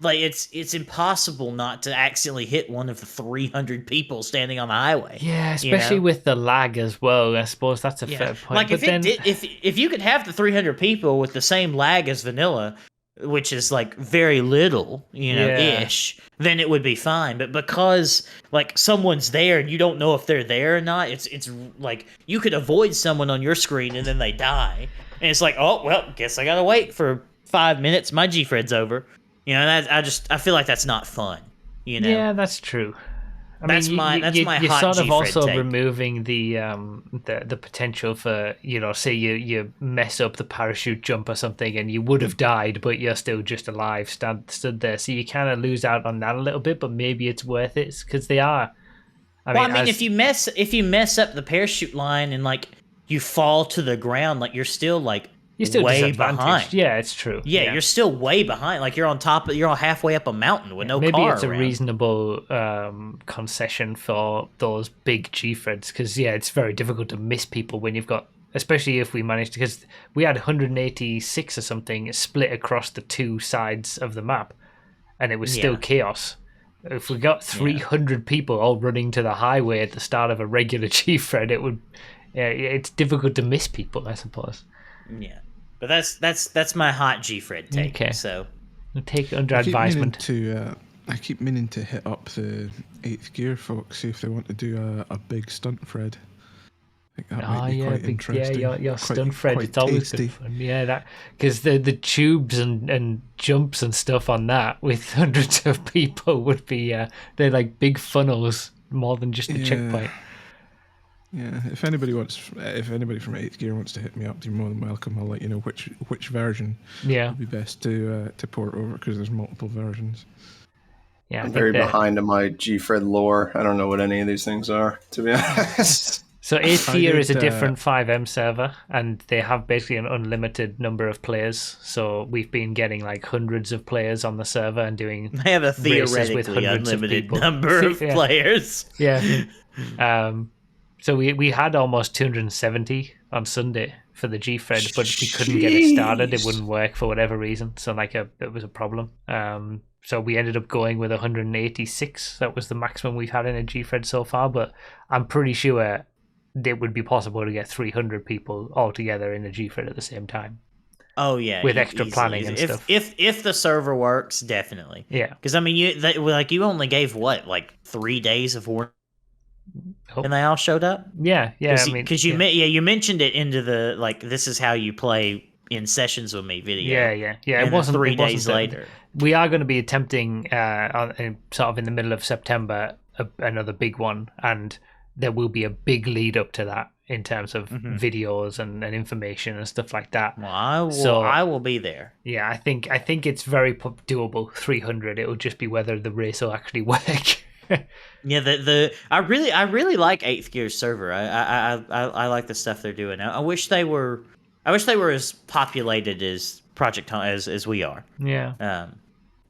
it's impossible not to accidentally hit one of the 300 people standing on the highway. Yeah, especially with the lag as well. I suppose that's a fair point. Like if you could have the 300 people with the same lag as vanilla, which is like very little, ish, then it would be fine. But because like someone's there and you don't know if they're there or not, it's like you could avoid someone on your screen and then they die, and it's like, oh well, guess I gotta wait for 5 minutes. My G-Fred's over. I feel like that's not fun. Yeah, that's true. That's my you're hot sort of G-Fred also take. removing the potential for, say you mess up the parachute jump or something and you would have died, but you're still just alive, stood there. So you kind of lose out on that a little bit, but maybe it's worth it because they are. If you mess up the parachute line and like you fall to the ground, like you're still way behind. Yeah, it's true. Yeah, you're still way behind. Like you're halfway up a mountain with no maybe car it's a around. reasonable concession for those big G-Freds because it's very difficult to miss people when you've got, especially if we managed to, because we had 186 or something split across the two sides of the map and it was still chaos. If we got 300 people all running to the highway at the start of a regular G-Fred, it's difficult to miss people, I suppose. Yeah. But that's my hot G-Fred take. Okay. So I'll take it under advisement. I keep meaning to hit up the 8th gear folks, see if they want to do a big stunt Fred. I think that might be quite interesting. Yeah, your stunt Fred, it's always tasty. good fun. Yeah, that because the tubes and jumps and stuff on that with hundreds of people would be they're like big funnels more than just a checkpoint. Yeah, if anybody from 8th gear wants to hit me up, you're more than welcome. I'll let you know which version would be best to port over because there's multiple versions. Yeah, I'm very behind on my G-Fred lore. I don't know what any of these things are, to be honest. So 8th gear is a different 5M server, and they have basically an unlimited number of players. So we've been getting like hundreds of players on the server and doing. They have a theoretically unlimited number of players. Yeah. So we had almost 270 on Sunday for the G-Fred, but we couldn't get it started. It wouldn't work for whatever reason. So it was a problem. So we ended up going with 186. That was the maximum we've had in a G-Fred so far. But I'm pretty sure it would be possible to get 300 people all together in a G-Fred at the same time. Oh yeah, with extra planning and stuff. If the server works, definitely. Yeah, because you only gave what 3 days of work. And they all showed up. Yeah. Because you mentioned it into the this is how you play in sessions with me video. Yeah. It wasn't 3 days later. We are going to be attempting, sort of in the middle of September, another big one, and there will be a big lead up to that in terms of videos and information and stuff like that. Well, I will be there. Yeah, I think it's very doable. 300. It will just be whether the race will actually work. Yeah, I really like 8th Gear's server. I like the stuff they're doing. I wish they were as populated as Project as we are. Yeah.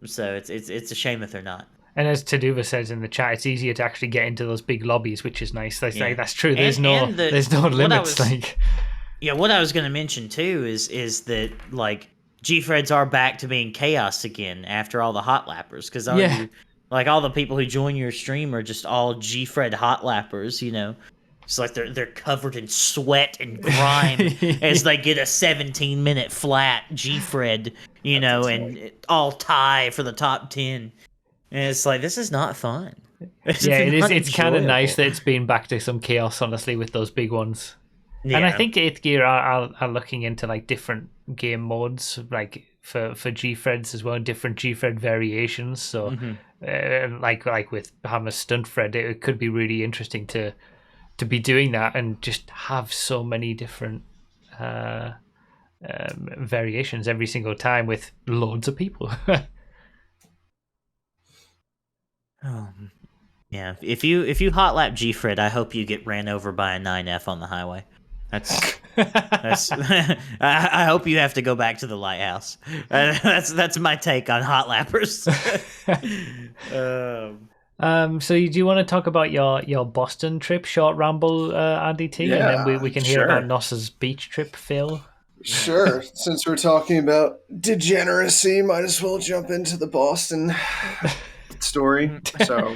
So it's a shame that they're not. And as Taduva says in the chat, it's easier to actually get into those big lobbies, which is nice. That's true. There's no limits. What I was going to mention too is that G-Freds are back to being chaos again after all the hot lappers because all the people who join your stream are just all G-Fred hot lappers, It's like they're covered in sweat and grime as they get a 17-minute flat G-Fred, and all tie for the top 10. And it's like, this is not fun. It is. It's kind of nice that it's been back to some chaos, honestly, with those big ones. Yeah. And I think 8th Gear are looking into different game modes, for G-Freds as well, different G-Fred variations. So, like with Hammer's Stunt Fred, it could be really interesting to be doing that and just have so many different variations every single time with loads of people. Yeah. If you hot lap G-Fred, I hope you get ran over by a 9F on the highway. I hope you have to go back to the lighthouse. That's my take on hot lappers. So do you want to talk about your Boston trip, short ramble, Andy T, and then we can hear about Noss's beach trip, Phil? Sure. Since we're talking about degeneracy, might as well jump into the Boston story. So,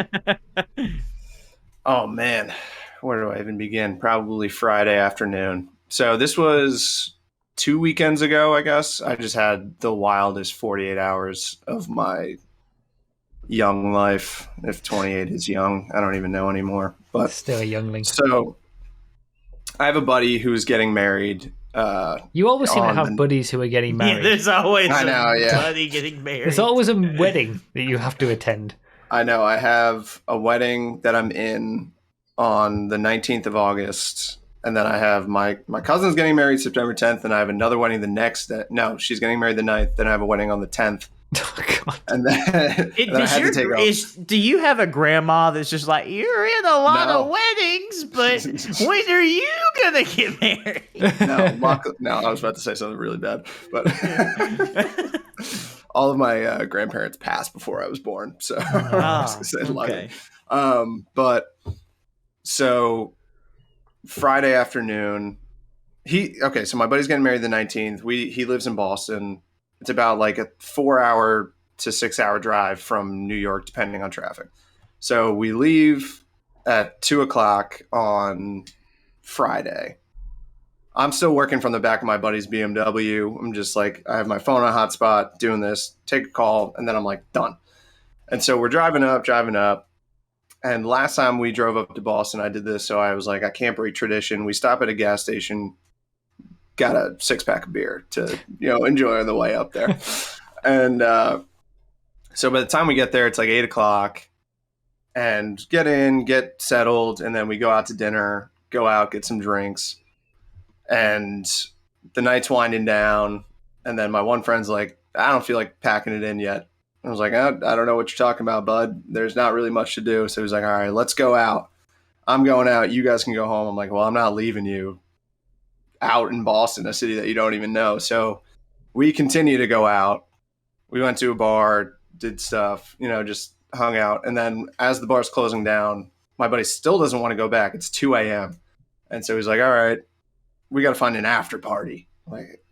oh man, where do I even begin? Probably Friday afternoon. So this was 2 weekends ago, I guess. I just had the wildest 48 hours of my young life. If 28 is young, I don't even know anymore. But still a youngling. So I have a buddy who's getting married. You always seem to have buddies who are getting married. Yeah, there's always buddy getting married. There's always a wedding that you have to attend. I know. I have a wedding that I'm in on the 19th of August. And then I have my cousin's getting married September 10th. And I have another wedding the next. No, she's getting married the 9th. Then I have a wedding on the 10th. Oh, God. And then, I had to take off. Do you have a grandma that's just like, you're in a lot of weddings, but when are you going to get married? No, I was about to say something really bad. But all of my grandparents passed before I was born. So I was going to say lucky. But so Friday afternoon, so my buddy's getting married the 19th. He lives in Boston. It's about like a 4-hour to 6-hour drive from New York, depending on traffic. So we leave at 2:00 on Friday. I'm still working from the back of my buddy's BMW. I'm just like, I have my phone on hotspot, doing this, take a call, and then I'm like, done. And so we're driving up. And last time we drove up to Boston, I did this. So I was like, I can't break tradition. We stop at a gas station, got a 6-pack of beer to, enjoy on the way up there. And so by the time we get there, it's like 8:00 and get in, get settled. And then we go out to dinner, go out, get some drinks. And the night's winding down. And then my one friend's like, I don't feel like packing it in yet. I was like, I don't know what you're talking about, bud. There's not really much to do. So he's like, all right, let's go out. I'm going out. You guys can go home. I'm like, well, I'm not leaving you out in Boston, a city that you don't even know. So we continue to go out. We went to a bar, did stuff, just hung out. And then as the bar's closing down, my buddy still doesn't want to go back. It's 2 a.m. And so he's like, all right, we got to find an after party. Like,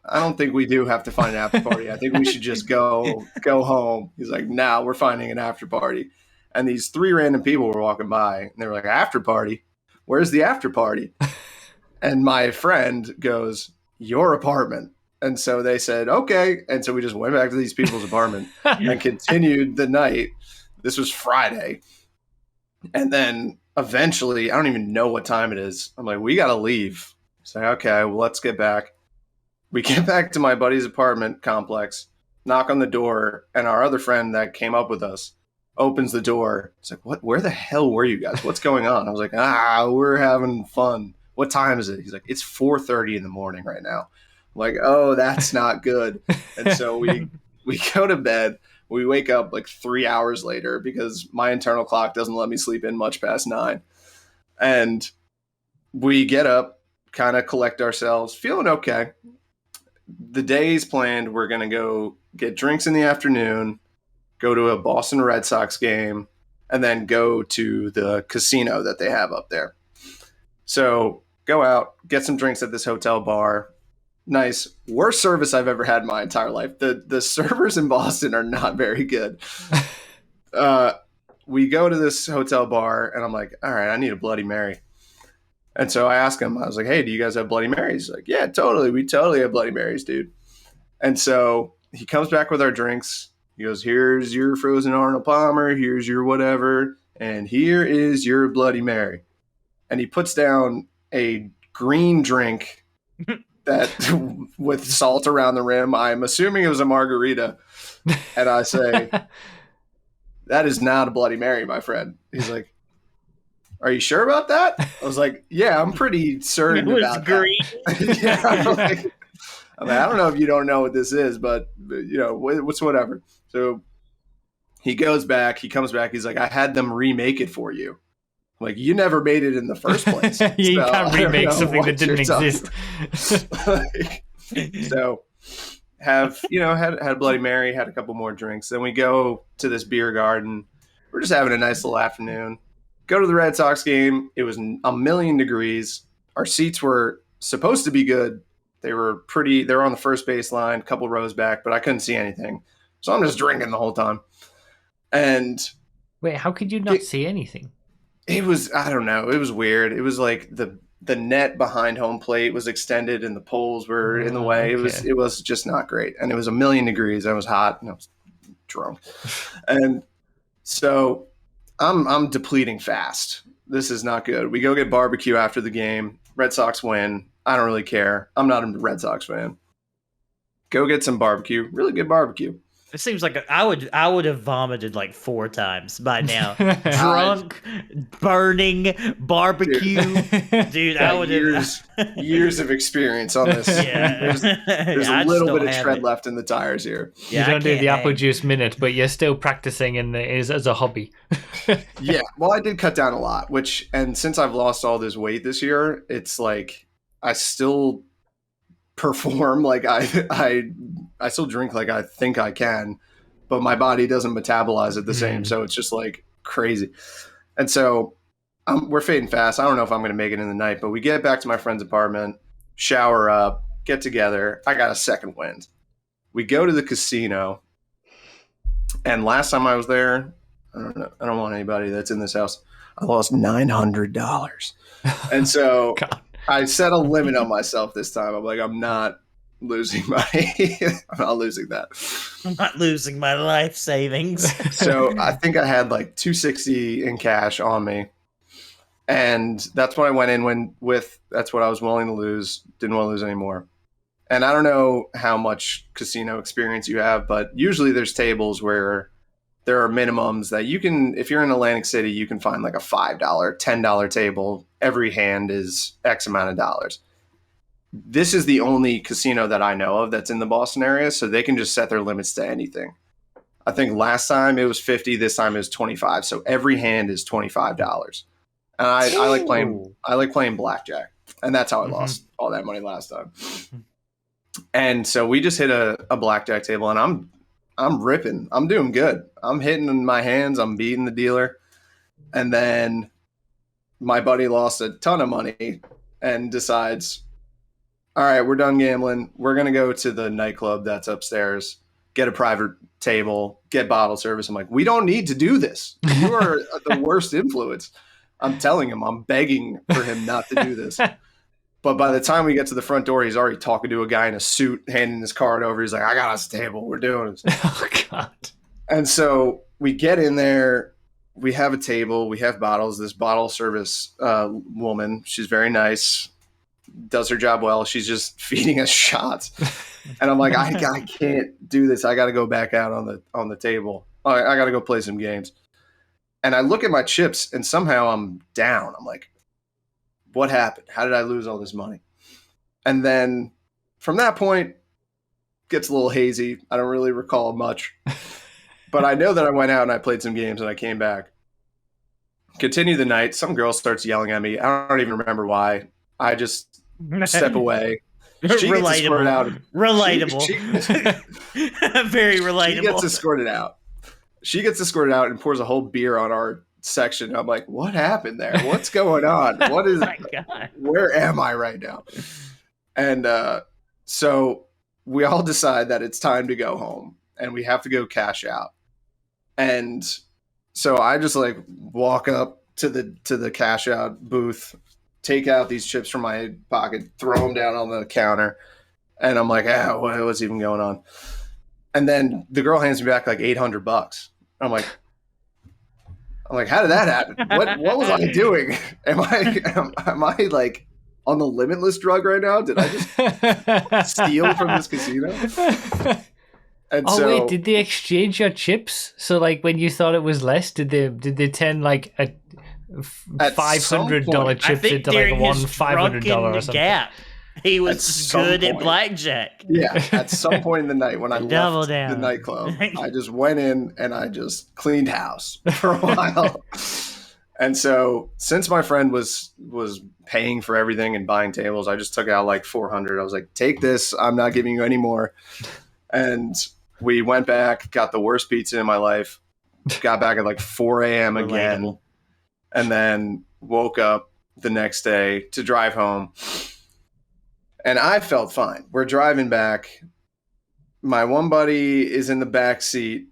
I don't think we do have to find an after party. I think we should just go home. He's like, nah, we're finding an after party. And these 3 random people were walking by and they were like, after party? Where's the after party? And my friend goes, your apartment. And so they said, okay. And so we just went back to these people's apartment and continued the night. This was Friday. And then eventually, I don't even know what time it is. I'm like, we got to leave. He's like, okay, well, let's get back. We get back to my buddy's apartment complex, knock on the door, and our other friend that came up with us opens the door. It's like, what? Where the hell were you guys? What's going on? I was like, we're having fun. What time is it? He's like, it's 4:30 in the morning right now. I'm like, oh, that's not good. And so we go to bed. We wake up like 3 hours later because my internal clock doesn't let me sleep in much past 9. And we get up, kind of collect ourselves, feeling okay. The day's planned. We're going to go get drinks in the afternoon, go to a Boston Red Sox game, and then go to the casino that they have up there. So go out, get some drinks at this hotel bar. Nice. Worst service I've ever had in my entire life. The servers in Boston are not very good. We go to this hotel bar, and I'm like, all right, I need a Bloody Mary. And so I asked him, I was like, hey, do you guys have Bloody Marys? He's like, yeah, totally. We totally have Bloody Marys, dude. And so he comes back with our drinks. He goes, here's your frozen Arnold Palmer. Here's your whatever. And here is your Bloody Mary. And he puts down a green drink that with salt around the rim. I'm assuming it was a margarita. And I say, that is not a Bloody Mary, my friend. He's like, are you sure about that? I was like, yeah, I'm pretty certain about green. That. Yeah, I don't know if you don't know what this is, but what's whatever. So he goes back, he comes back. He's like, I had them remake it for you. Like, you never made it in the first place. You can't remake something that didn't exist. So had a Bloody Mary, had a couple more drinks. Then we go to this beer garden. We're just having a nice little afternoon. Go to the Red Sox game. It was 1,000,000 degrees. Our seats were supposed to be good. They were on the first baseline, a couple rows back, but I couldn't see anything. So I'm just drinking the whole time. And wait, how could you not see anything? It was, I don't know. It was weird. It was like the net behind home plate was extended and the poles were in the way. Okay. It was just not great. And it was 1,000,000 degrees. I was hot and I was drunk. And so I'm depleting fast. This is not good. We go get barbecue after the game. Red Sox win. I don't really care. I'm not a Red Sox fan. Go get some barbecue. Really good barbecue. It seems like I would have vomited like 4 times by now. Drunk, burning, barbecue. Dude, I would have years of experience on this. Yeah. There's a little bit of tread left in the tires here. Yeah, you don't do the apple juice minute, but you're still practicing as a hobby. Yeah, well, I did cut down a lot, and since I've lost all this weight this year, it's like I still perform like I still drink like I think I can, but my body doesn't metabolize it the same. So it's just like crazy. And so we're fading fast. I don't know if I'm going to make it in the night, but we get back to my friend's apartment, shower up, get together. I got a second wind. We go to the casino. And last time I was there, I don't know. I don't want anybody that's in this house. I lost $900. And so I set a limit on myself this time. I'm like, I'm not losing money. I'm not losing that. I'm not losing my life savings. So I think I had like $260 in cash on me. And that's what I went in with. That's what I was willing to lose. Didn't want to lose anymore. And I don't know how much casino experience you have, but usually there's tables where there are minimums that you can, if you're in Atlantic City, you can find like a $5, $10 table. Every hand is X amount of dollars. This is the only casino that I know of that's in the Boston area, so they can just set their limits to anything. I think last time it was 50, this time it was 25. So every hand is $25. And I like playing blackjack. And that's how I lost all that money last time. And so we just hit a blackjack table, and I'm ripping. I'm doing good. I'm hitting in my hands. I'm beating the dealer. And then my buddy lost a ton of money and decides, all right, we're done gambling. We're going to go to the nightclub that's upstairs, get a private table, get bottle service. I'm like, we don't need to do this. You are the worst influence. I'm telling him, I'm begging for him not to do this. But by the time we get to the front door, he's already talking to a guy in a suit, handing his card over. He's like, I got us a table. We're doing this. Oh, God. And so we get in there. We have a table. We have bottles. This bottle service woman, she's very nice, does her job well. She's just feeding us shots. And I'm like, I can't do this. I got to go back out on the table. I got to go play some games. And I look at my chips, and somehow I'm down. I'm like, what happened? How did I lose all this money? And then from that point, gets a little hazy. I don't really recall much. But I know that I went out and I played some games and I came back. Continue the night. Some girl starts yelling at me. I don't even remember why. I just step away. She relatable. Gets escorted out. Relatable. Very relatable. She gets escorted out. She gets escorted out and pours a whole beer on our section. I'm like, what happened there? What's going on? What is? My God. Where am I right now? And so we all decide that it's time to go home and we have to go cash out. And so I just like walk up to the cash out booth, take out these chips from my pocket, throw them down on the counter, and I'm like, what's even going on? And then the girl hands me back like $800. I'm like, how did that happen? What was I doing? Am I like on the limitless drug right now? Did I just steal from this casino? And wait, did they exchange your chips? So like when you thought it was less, did they turn like a $500 chips into like one $500 or something? Gap, he was good at blackjack. Yeah, at some point in the night when I left the nightclub, I just went in and I just cleaned house for a while. And so since my friend was paying for everything and buying tables, I just took out like 400. I was like, take this. I'm not giving you any more. And we went back, got the worst pizza in my life, got back at like 4 a.m. again, and then woke up the next day to drive home. And I felt fine. We're driving back. My one buddy is in the back seat.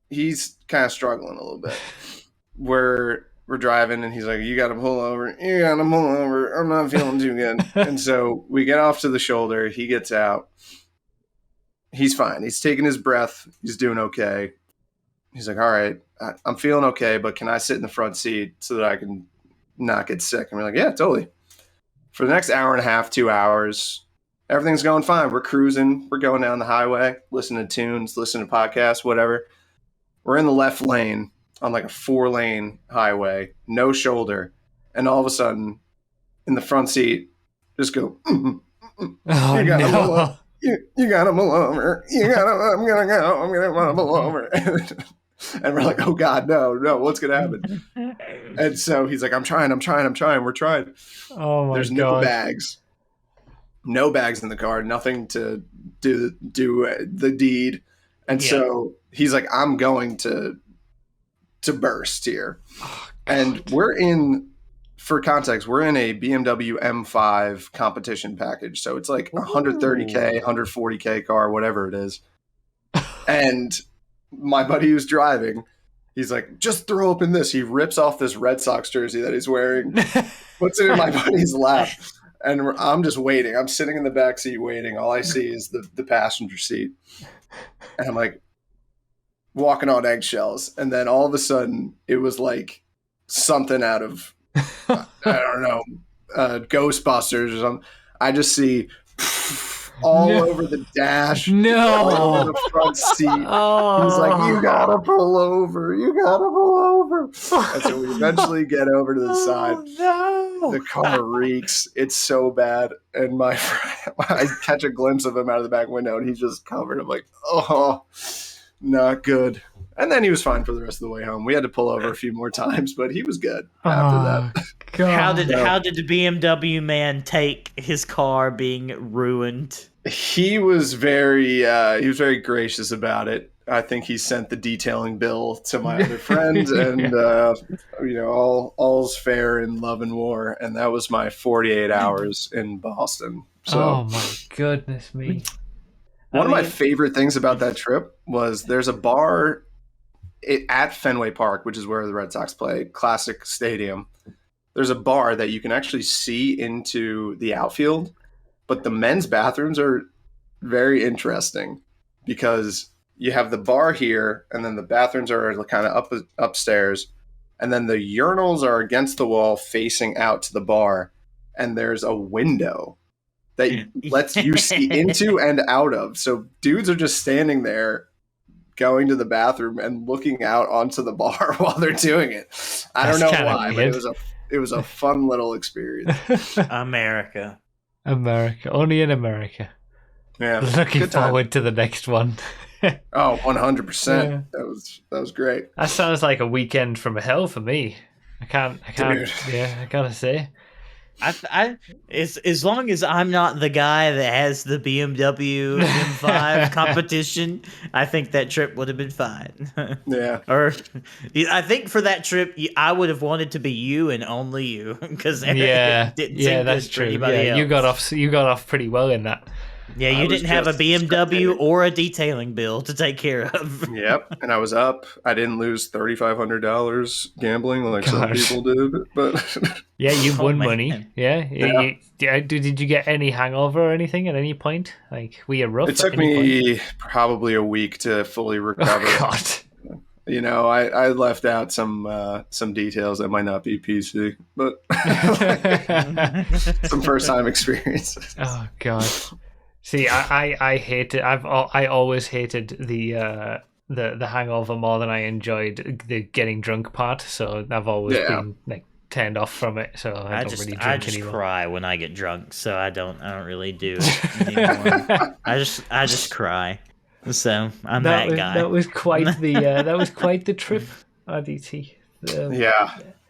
He's kind of struggling a little bit. We're driving, and he's like, you got to pull over. You got to pull over. I'm not feeling too good. And so we get off to the shoulder. He gets out. He's fine. He's taking his breath. He's doing okay. He's like, all right, I'm feeling okay, but can I sit in the front seat so that I can not get sick? And we're like, yeah, totally. For the next hour and a half, 2 hours, everything's going fine. We're cruising. We're going down the highway, listening to tunes, listening to podcasts, whatever. We're in the left lane on like a 4-lane highway, no shoulder. And all of a sudden, in the front seat, just go, oh, no. You gotta pull over. I'm gonna go. I'm gonna want to pull over. And we're like, oh God, no, what's gonna happen? And so he's like, I'm trying. We're trying. Oh my There's God. no bags in the car, nothing to do the deed. And so he's like, I'm going to burst here. Oh, and for context, we're in a BMW M5 competition package. So it's like 130K, 140K car, whatever it is. And my buddy who's driving, he's like, just throw open this. He rips off this Red Sox jersey that he's wearing, puts it in my buddy's lap. And I'm just waiting. I'm sitting in the back seat waiting. All I see is the passenger seat. And I'm like walking on eggshells. And then all of a sudden, it was like something out of, I don't know, Ghostbusters or something. I just see all over the dash, all over the front seat. Oh. He's like, you gotta pull over. And so we eventually get over to the side. No. The car reeks. It's so bad. And my friend, I catch a glimpse of him out of the back window, and he's just covered. I'm like, oh, not good. And then he was fine for the rest of the way home. We had to pull over a few more times, but he was good after that. God. How did the BMW man take his car being ruined? He was very gracious about it. I think he sent the detailing bill to my other friend, and all's fair in love and war. And that was my 48 hours in Boston. So, oh my goodness me! One of my favorite things about that trip was there's a bar at Fenway Park, which is where the Red Sox play, classic stadium. There's a bar that you can actually see into the outfield, but the men's bathrooms are very interesting because you have the bar here, and then the bathrooms are kind of upstairs, and then the urinals are against the wall facing out to the bar, and there's a window that lets you see into and out of. So dudes are just standing there going to the bathroom and looking out onto the bar while they're doing it. I don't know why, but it was a fun little experience. America. Only in America. Yeah. Looking forward to the next one. Oh, 100%. Yeah. That was great. That sounds like a weekend from hell for me. I can't. Dude. Yeah, I gotta say. As long as I'm not the guy that has the BMW M5 competition, I think that trip would have been fine. Yeah. Or I think for that trip, I would have wanted to be you and only you, because that's true. Yeah, you got off pretty well in that. Yeah, you didn't have a BMW or a detailing bill to take care of. Yep, and I was up. I didn't lose $3,500 gambling like some people did, but yeah, you won money. Yeah. Did you get any hangover or anything at any point? Like, were you rough? It took me probably a week to fully recover. Oh, God. You know, I left out some details that might not be PC, but some first time experiences. Oh God. See, I hate it. I always hated the hangover more than I enjoyed the getting drunk part. So I've always been like turned off from it. So I don't really drink anymore. I just cry when I get drunk. So I don't really do it anymore. I just cry. So I'm that guy. That was quite the trip, RDT.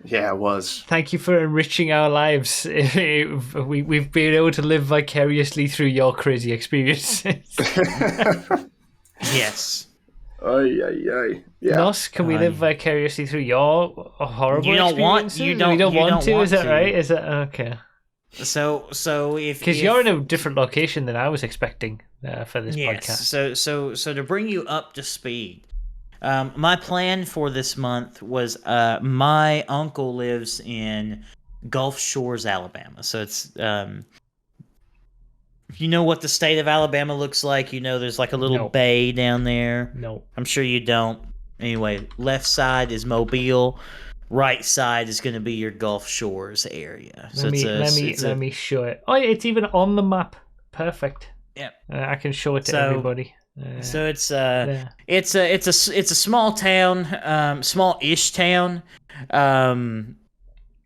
Yeah, it was. Thank you for enriching our lives. We've been able to live vicariously through your crazy experiences. Yes. Yeah. Nos, can we live vicariously through your horrible experiences? You don't want to. Is that to. right? Is that okay? So if because you're in a different location than I was expecting for this podcast. So to bring you up to speed, my plan for this month was my uncle lives in Gulf Shores, Alabama. So it's you know what the state of Alabama looks like. You know, there's like a little bay down there. No, I'm sure you don't. Anyway, left side is Mobile. Right side is going to be your Gulf Shores area. So let me show it. Oh, it's even on the map. Perfect. Yeah, I can show it to everybody. So it's a small town, small-ish town,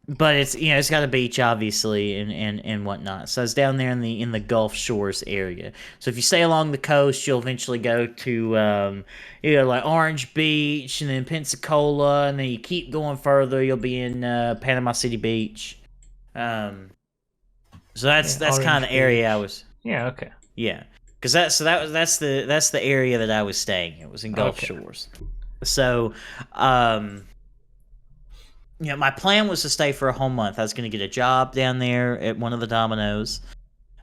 but it's got a beach obviously and whatnot. So it's down there in the Gulf Shores area. So if you stay along the coast, you'll eventually go to like Orange Beach and then Pensacola, and then you keep going further, you'll be in Panama City Beach. So that's kind of the area I was. Yeah. Okay. Yeah. Because that's the area that I was staying in. It was in Gulf Shores. So, my plan was to stay for a whole month. I was going to get a job down there at one of the Domino's.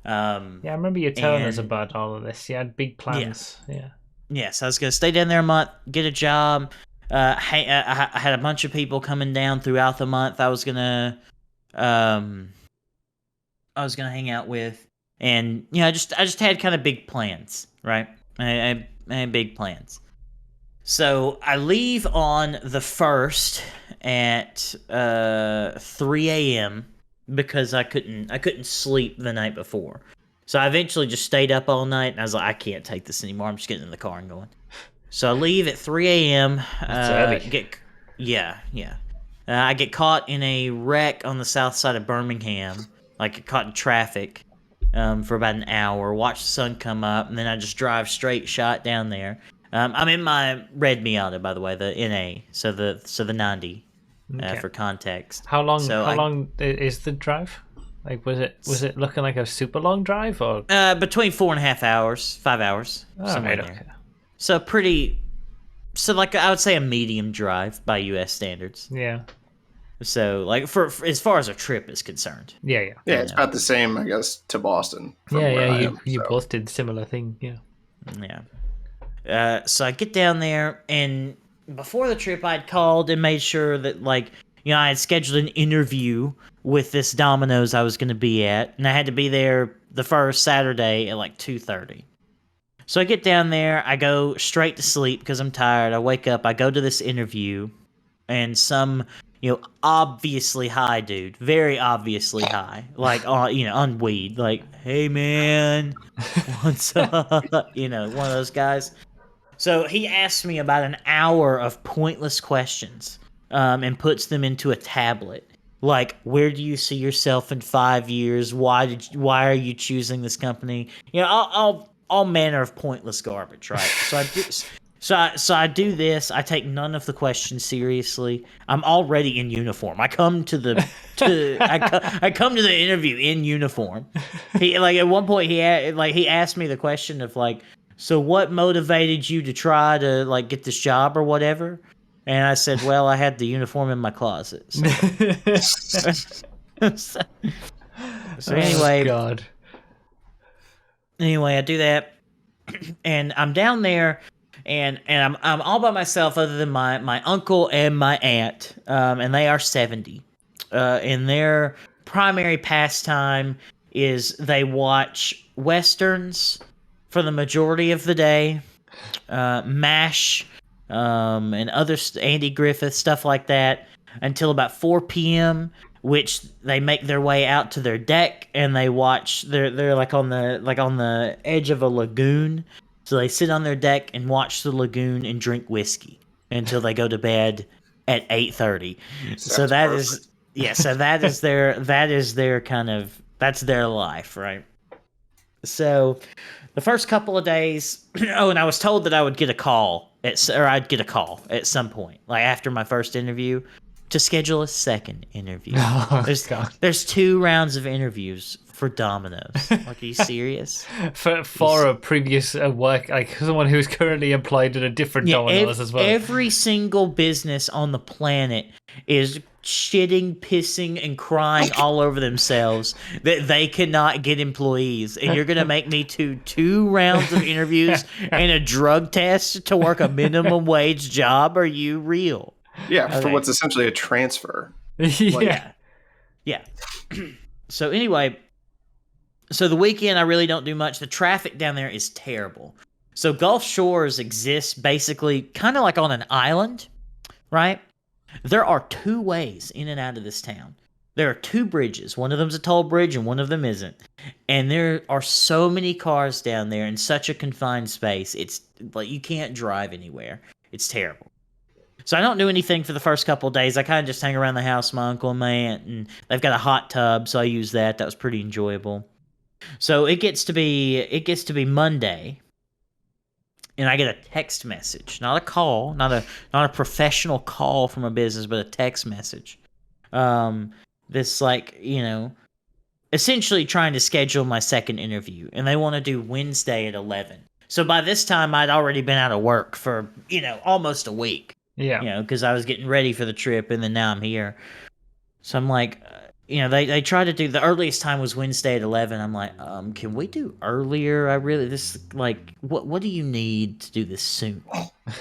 I remember you telling us about all of this. You had big plans. Yeah. Yes, I was going to stay down there a month, get a job. I had a bunch of people coming down throughout the month. I was gonna hang out with. And I just had kind of big plans, right? I had big plans. So I leave on the 1st at 3 a.m. because I couldn't sleep the night before. So I eventually just stayed up all night, and I was like, I can't take this anymore. I'm just getting in the car and going. So I leave at 3 a.m. That's early. I get caught in a wreck on the south side of Birmingham, like caught in traffic. For about an hour, watch the sun come up, and then I just drive straight shot down there. I'm in my red Miata, by the way, the NA, so the 90, for context. How long is the drive? Like, was it looking like a super long drive, or between 4.5 hours, 5 hours, somewhere there. Okay. So like I would say a medium drive by U.S. standards. Yeah. So, like, for as far as a trip is concerned. Yeah, it's about the same, I guess, to Boston. You both did similar thing, yeah. So I get down there, and before the trip, I'd called and made sure that, like, I had scheduled an interview with this Domino's I was going to be at, and I had to be there the first Saturday at, like, 2:30. So I get down there, I go straight to sleep because I'm tired. I wake up, I go to this interview, and some... obviously high dude, very obviously high, like on weed, like, hey man, what's up? One of those guys. So he asks me about an hour of pointless questions, and puts them into a tablet. Like, where do you see yourself in 5 years? Why are you choosing this company? All manner of pointless garbage, right? So I do. So I do this. I take none of the questions seriously. I'm already in uniform. I come to the interview in uniform. He at one point he asked me the question of like, so what motivated you to try to like get this job or whatever? And I said, well, I had the uniform in my closet. So, anyway, oh, God. Anyway, I do that, and I'm down there. And I'm all by myself, other than my uncle and my aunt, and they are 70. And their primary pastime is they watch westerns for the majority of the day, MASH, and other Andy Griffith stuff like that, until about 4 p.m. Which they make their way out to their deck and they watch. They're like on the edge of a lagoon. So they sit on their deck and watch the lagoon and drink whiskey until they go to bed at 8:30. So that is that's their life, right? So the first couple of days, and I was told that I'd get a call at some point, like after my first interview, to schedule a second interview. Oh, There's 2 rounds of interviews for Domino's. Like, are you serious? for a previous work, like someone who's currently employed at a different Domino's as well. Every single business on the planet is shitting, pissing, and crying all over themselves that they cannot get employees, and you're gonna make me do 2 rounds of interviews and a drug test to work a minimum wage job? Are you real? Yeah, okay. For what's essentially a transfer. Yeah. So anyway, so the weekend I really don't do much. The traffic down there is terrible. So Gulf Shores exists basically kind of like on an island, right? There are 2 ways in and out of this town. There are 2 bridges. One of them's a toll bridge and one of them isn't. And there are so many cars down there in such a confined space. It's like you can't drive anywhere. It's terrible. So I don't do anything for the first couple of days. I kind of just hang around the house with my uncle and my aunt, and they've got a hot tub, so I use that. That was pretty enjoyable. So it gets to be Monday, and I get a text message, not a call, not a professional call from a business, but a text message. This essentially trying to schedule my second interview, and they want to do Wednesday at 11. So by this time, I'd already been out of work for almost a week. Yeah. Because I was getting ready for the trip, and then now I'm here. So I'm like, they try to do, the earliest time was Wednesday at 11. I'm like, can we do earlier? What do you need to do this soon?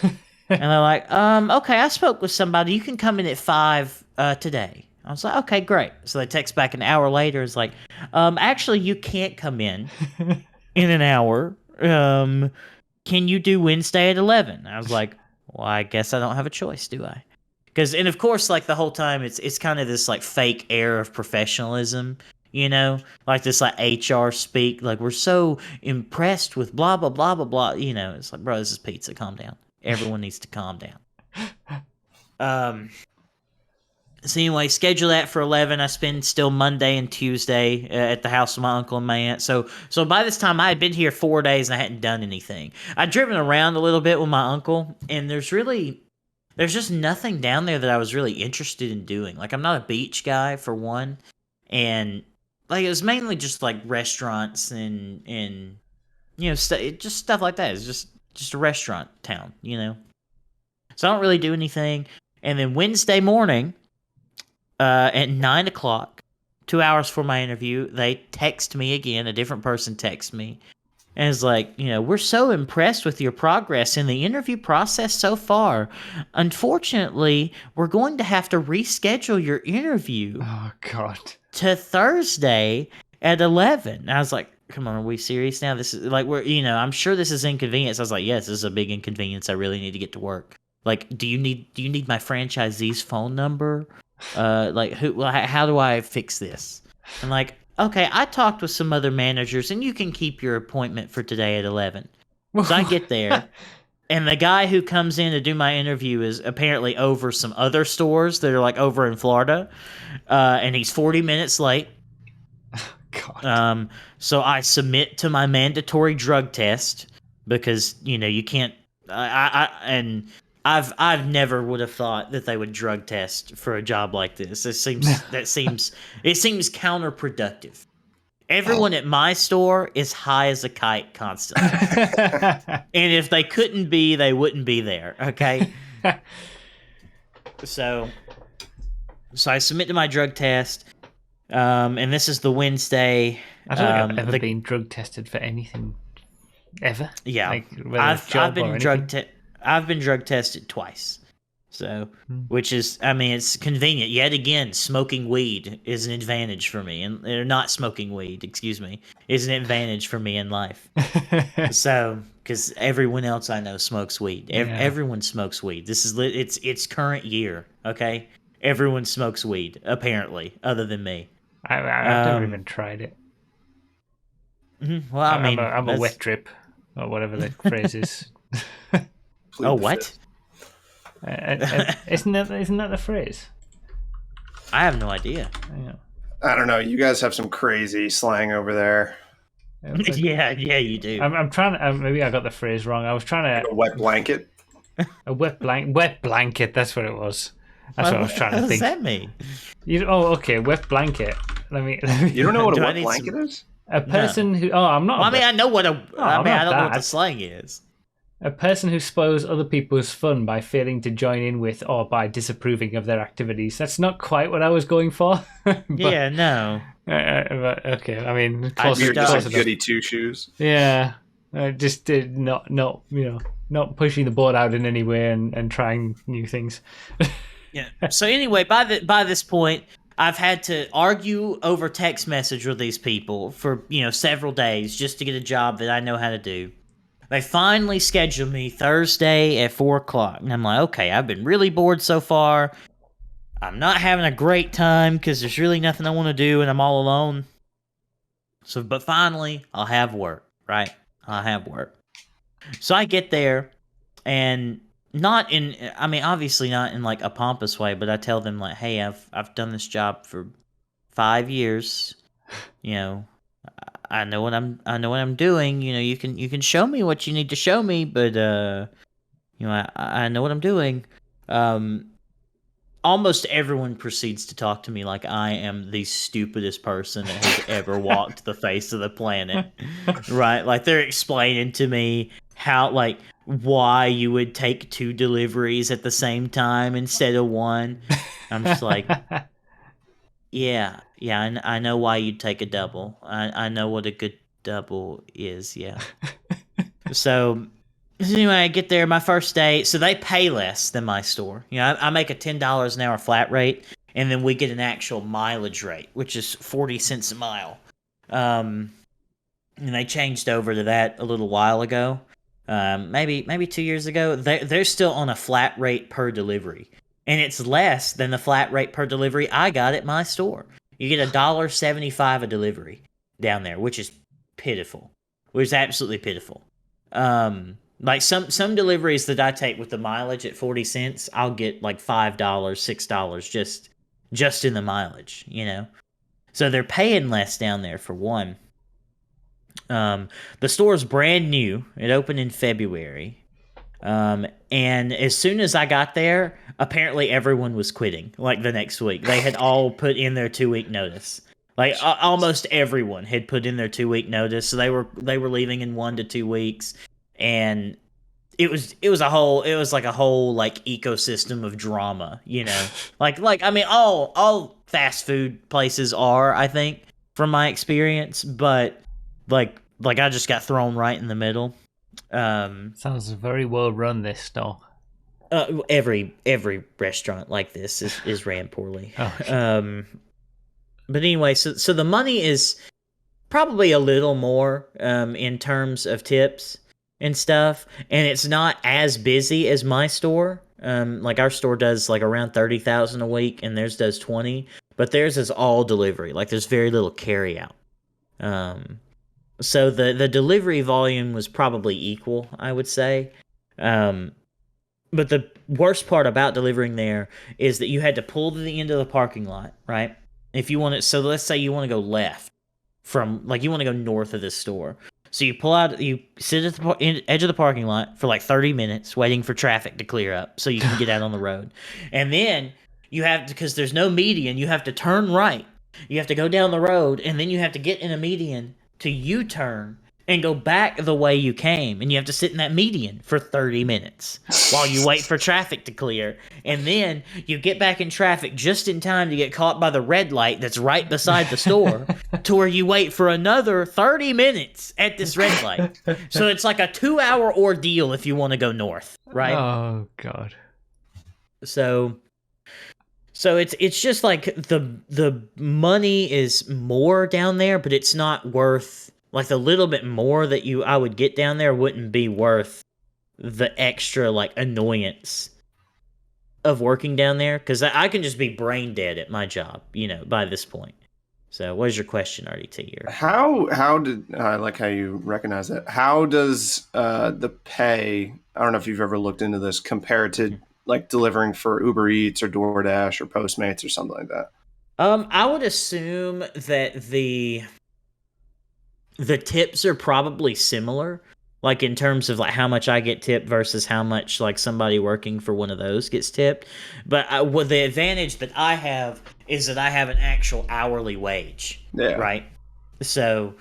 And they're like, okay, I spoke with somebody. You can come in at 5 today. I was like, okay, great. So they text back an hour later. It's like, actually, you can't come in an hour. Can you do Wednesday at 11? I was like, well, I guess I don't have a choice, do I? And of course, like the whole time, it's kind of this like fake air of professionalism, like this like HR speak, like we're so impressed with blah blah blah blah blah. It's like, bro, this is pizza. Calm down. Everyone needs to calm down. So anyway, schedule that for 11. I spend still Monday and Tuesday at the house of my uncle and my aunt. So by this time, I had been here 4 days and I hadn't done anything. I'd driven around a little bit with my uncle, and there's just nothing down there that I was really interested in doing. Like, I'm not a beach guy, for one, and like it was mainly just like restaurants and just stuff like that. It's just a restaurant town, So I don't really do anything. And then Wednesday morning, at 9 o'clock, 2 hours for my interview, they text me again. A different person texts me. And it's like, we're so impressed with your progress in the interview process so far. Unfortunately, we're going to have to reschedule your interview. Oh, God. To Thursday at 11. And I was like, come on, are we serious now? This is like, I'm sure this is inconvenience. I was like, yes, this is a big inconvenience. I really need to get to work. Like, do you need my franchisee's phone number? How do I fix this? And like, okay, I talked with some other managers, and you can keep your appointment for today at 11. So I get there, and the guy who comes in to do my interview is apparently over some other stores that are like over in Florida, and he's 40 minutes late. God. So I submit to my mandatory drug test because you can't. I've never would have thought that they would drug test for a job like this. It seems counterproductive. Everyone at my store is high as a kite constantly. And if they couldn't be, they wouldn't be there, okay? So I submit to my drug test, and this is the Wednesday. I don't think I've ever been drug tested for anything, ever. Yeah, like, I've been drug tested twice. So, which is, it's convenient. Yet again, smoking weed is an advantage for me. Or not smoking weed, excuse me, is an advantage for me in life. So, because everyone else I know smokes weed. Everyone smokes weed. This is, it's current year, okay? Everyone smokes weed, apparently, other than me. I've never even tried it. Well, I'm a wet drip, or whatever the phrase is. Oh, what? Isn't that the phrase? I have no idea. Yeah. I don't know. You guys have some crazy slang over there. Like, yeah, you do. I'm trying to. Maybe I got the phrase wrong. I was trying to. A wet blanket. A wet blanket. That's what it was. That's what I was trying to think. What does that mean? Okay, wet blanket. Let me You don't know what a wet blanket is? A person who... Oh, I'm not... Well, I mean, I know what a... I mean, I don't know what the bad. slang is. A person who spoils other people's fun by failing to join in with or by disapproving of their activities. That's not quite what I was going for. But, yeah, no. But, okay, I mean, you're just a goody two-shoes. Yeah, just not pushing the board out in any way and trying new things. Yeah. So anyway, by this point, I've had to argue over text message with these people for several days just to get a job that I know how to do. They finally scheduled me Thursday at 4:00, and I'm like, okay, I've been really bored so far. I'm not having a great time because there's really nothing I want to do, and I'm all alone. But finally, I'll have work, right? I'll have work. So I get there, and obviously not in like a pompous way, but I tell them like, hey, I've done this job for 5 years, I know what I'm doing. You can show me what you need to show me, but I know what I'm doing. Almost everyone proceeds to talk to me like I am the stupidest person that has ever walked the face of the planet. Right? Like they're explaining to me why you would take 2 deliveries at the same time instead of 1. I'm just like, Yeah, I know why you'd take a double. I know what a good double is, yeah. So anyway, I get there my first day. So they pay less than my store. I make a $10 an hour flat rate, and then we get an actual mileage rate, which is 40 cents a mile. And they changed over to that a little while ago. Maybe 2 years ago. They're still on a flat rate per delivery. And it's less than the flat rate per delivery I got at my store. You get $1.75 a delivery down there, which is pitiful. Which is absolutely pitiful. Like some deliveries that I take with the mileage at 40 cents, I'll get like $5, $6 just in the mileage, So they're paying less down there for one. The store's brand new. It opened in February. And as soon as I got there, apparently everyone was quitting, like the next week. They had all put in their 2-week notice. Like almost everyone had put in their 2-week notice. So they were leaving in 1 to 2 weeks. And it was like a whole like ecosystem of drama, Like I mean all fast food places are, I think, from my experience, but like I just got thrown right in the middle. Sounds very well run, this store. Every restaurant like this is ran poorly. Oh. But anyway, so the money is probably a little more in terms of tips and stuff, and it's not as busy as my store. Like our store does like around 30,000 a week, and theirs does 20, but theirs is all delivery. Like there's very little carry out. So the delivery volume was probably equal, I would say. But the worst part about delivering there is that you had to pull to the end of the parking lot, right? If you want to, so let's say you want to go left from, like you want to go north of this store. So you pull out, you sit at the edge of the parking lot for like 30 minutes waiting for traffic to clear up so you can get out on the road. And then you have to, because there's no median, you have to turn right. You have to go down the road, and then you have to get in a median to U-turn and go back the way you came, and you have to sit in that median for 30 minutes while you wait for traffic to clear, and then you get back in traffic just in time to get caught by the red light that's right beside the store, to where you wait for another 30 minutes at this red light. So it's like a 2-hour ordeal if you want to go north, right? Oh God. So it's just like the money is more down there, but it's not worth, like the little bit more that I would get down there wouldn't be worth the extra like annoyance of working down there, because I can just be brain dead at my job, by this point. So what is your question, RDT? How did I like how you recognize that? How does the pay, I don't know if you've ever looked into this, compared to like delivering for Uber Eats or DoorDash or Postmates or something like that? I would assume that the tips are probably similar, like in terms of like how much I get tipped versus how much like somebody working for one of those gets tipped. But what the advantage that I have is that I have an actual hourly wage, right? So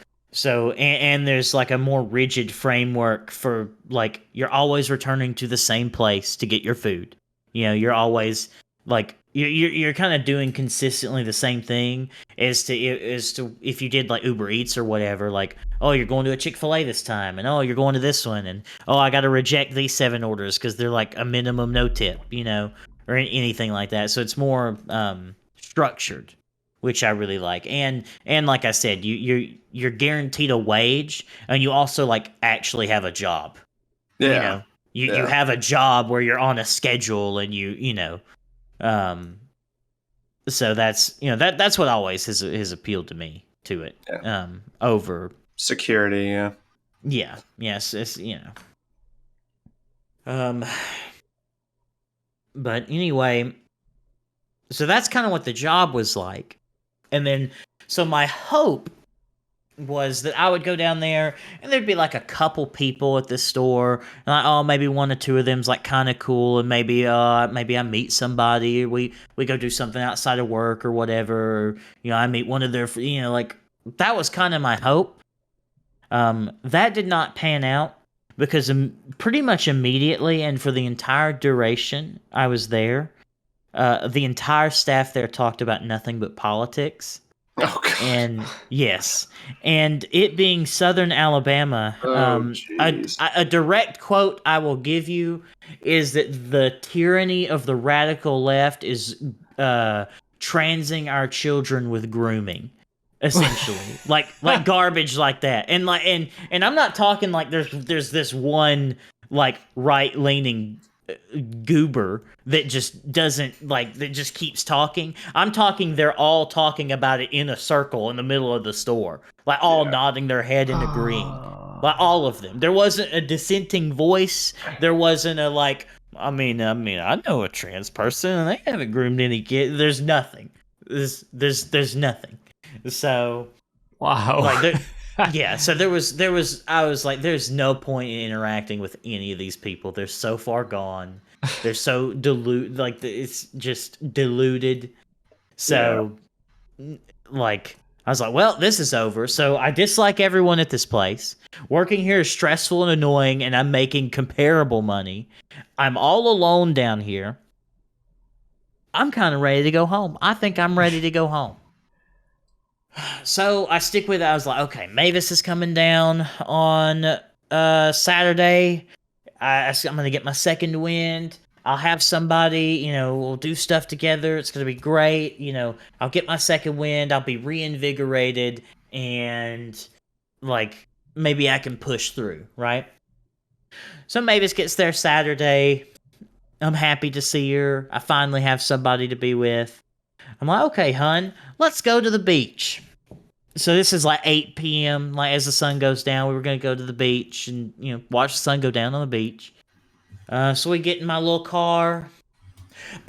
and there's like a more rigid framework for like you're always returning to the same place to get your food. You know, you're always like you're kind of doing consistently the same thing as to if you did like Uber Eats or whatever. Like, oh, you're going to a Chick-fil-A this time, and oh, you're going to this one, and oh, I got to reject these 7 orders because they're like a minimum no tip, you know, or anything like that. So it's more structured, which I really like. And like I said, you're guaranteed a wage, and you also like actually have a job. Yeah. You know, you have a job where you're on a schedule, and you know, so that's that's what always has appealed to me to it. Yeah. Over security. Yeah. Yeah. Yes. It's But anyway, so that's kind of what the job was like. And then, so my hope was that I would go down there and there'd be like a couple people at the store, and like, oh, maybe 1 or 2 of them's like kind of cool, and maybe I meet somebody, or we go do something outside of work or whatever, or, you know, I meet one of their, you know, like that was kind of my hope. That did not pan out because pretty much immediately and for the entire duration I was there, the entire staff there talked about nothing but politics. Oh, God. And yes, and it being Southern Alabama, a direct quote I will give you is that the tyranny of the radical left is transing our children with grooming, essentially, like garbage like that. And like and I'm not talking like there's this one like right leaning goober that just doesn't like that just keeps talking. I'm talking they're all talking about it in a circle in the middle of the store, like all nodding their head and agreeing, like all of them. There wasn't a dissenting voice. There wasn't a like I mean I know a trans person and they haven't groomed any kid. There's nothing. There's nothing. So wow. Like yeah, so there was I was like, there's no point in interacting with any of these people. They're so far gone. They're so it's just diluted. So like I was like, well, this is over. So I dislike everyone at this place. Working here is stressful and annoying, and I'm making comparable money. I'm all alone down here. I'm kind of ready to go home. I think I'm ready to go home. So I stick with it. I was like, okay, Mavis is coming down on Saturday. I'm going to get my second wind. I'll have somebody, you know, we'll do stuff together. It's going to be great. You know, I'll get my second wind. I'll be reinvigorated, and like maybe I can push through, right? So Mavis gets there Saturday. I'm happy to see her. I finally have somebody to be with. I'm like, okay, hun, let's go to the beach. So this is like 8 p.m. Like as the sun goes down, we were going to go to the beach and, you know, watch the sun go down on the beach. So we get in my little car.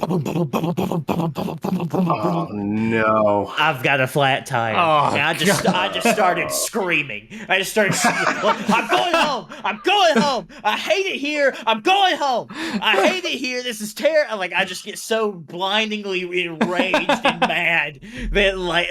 Oh no! I've got a flat tire. Oh, and I just started screaming. I just started screaming. I'm going home. I'm going home. I hate it here. I'm going home. I hate it here. This is terrible. Like I just get so blindingly enraged and mad that like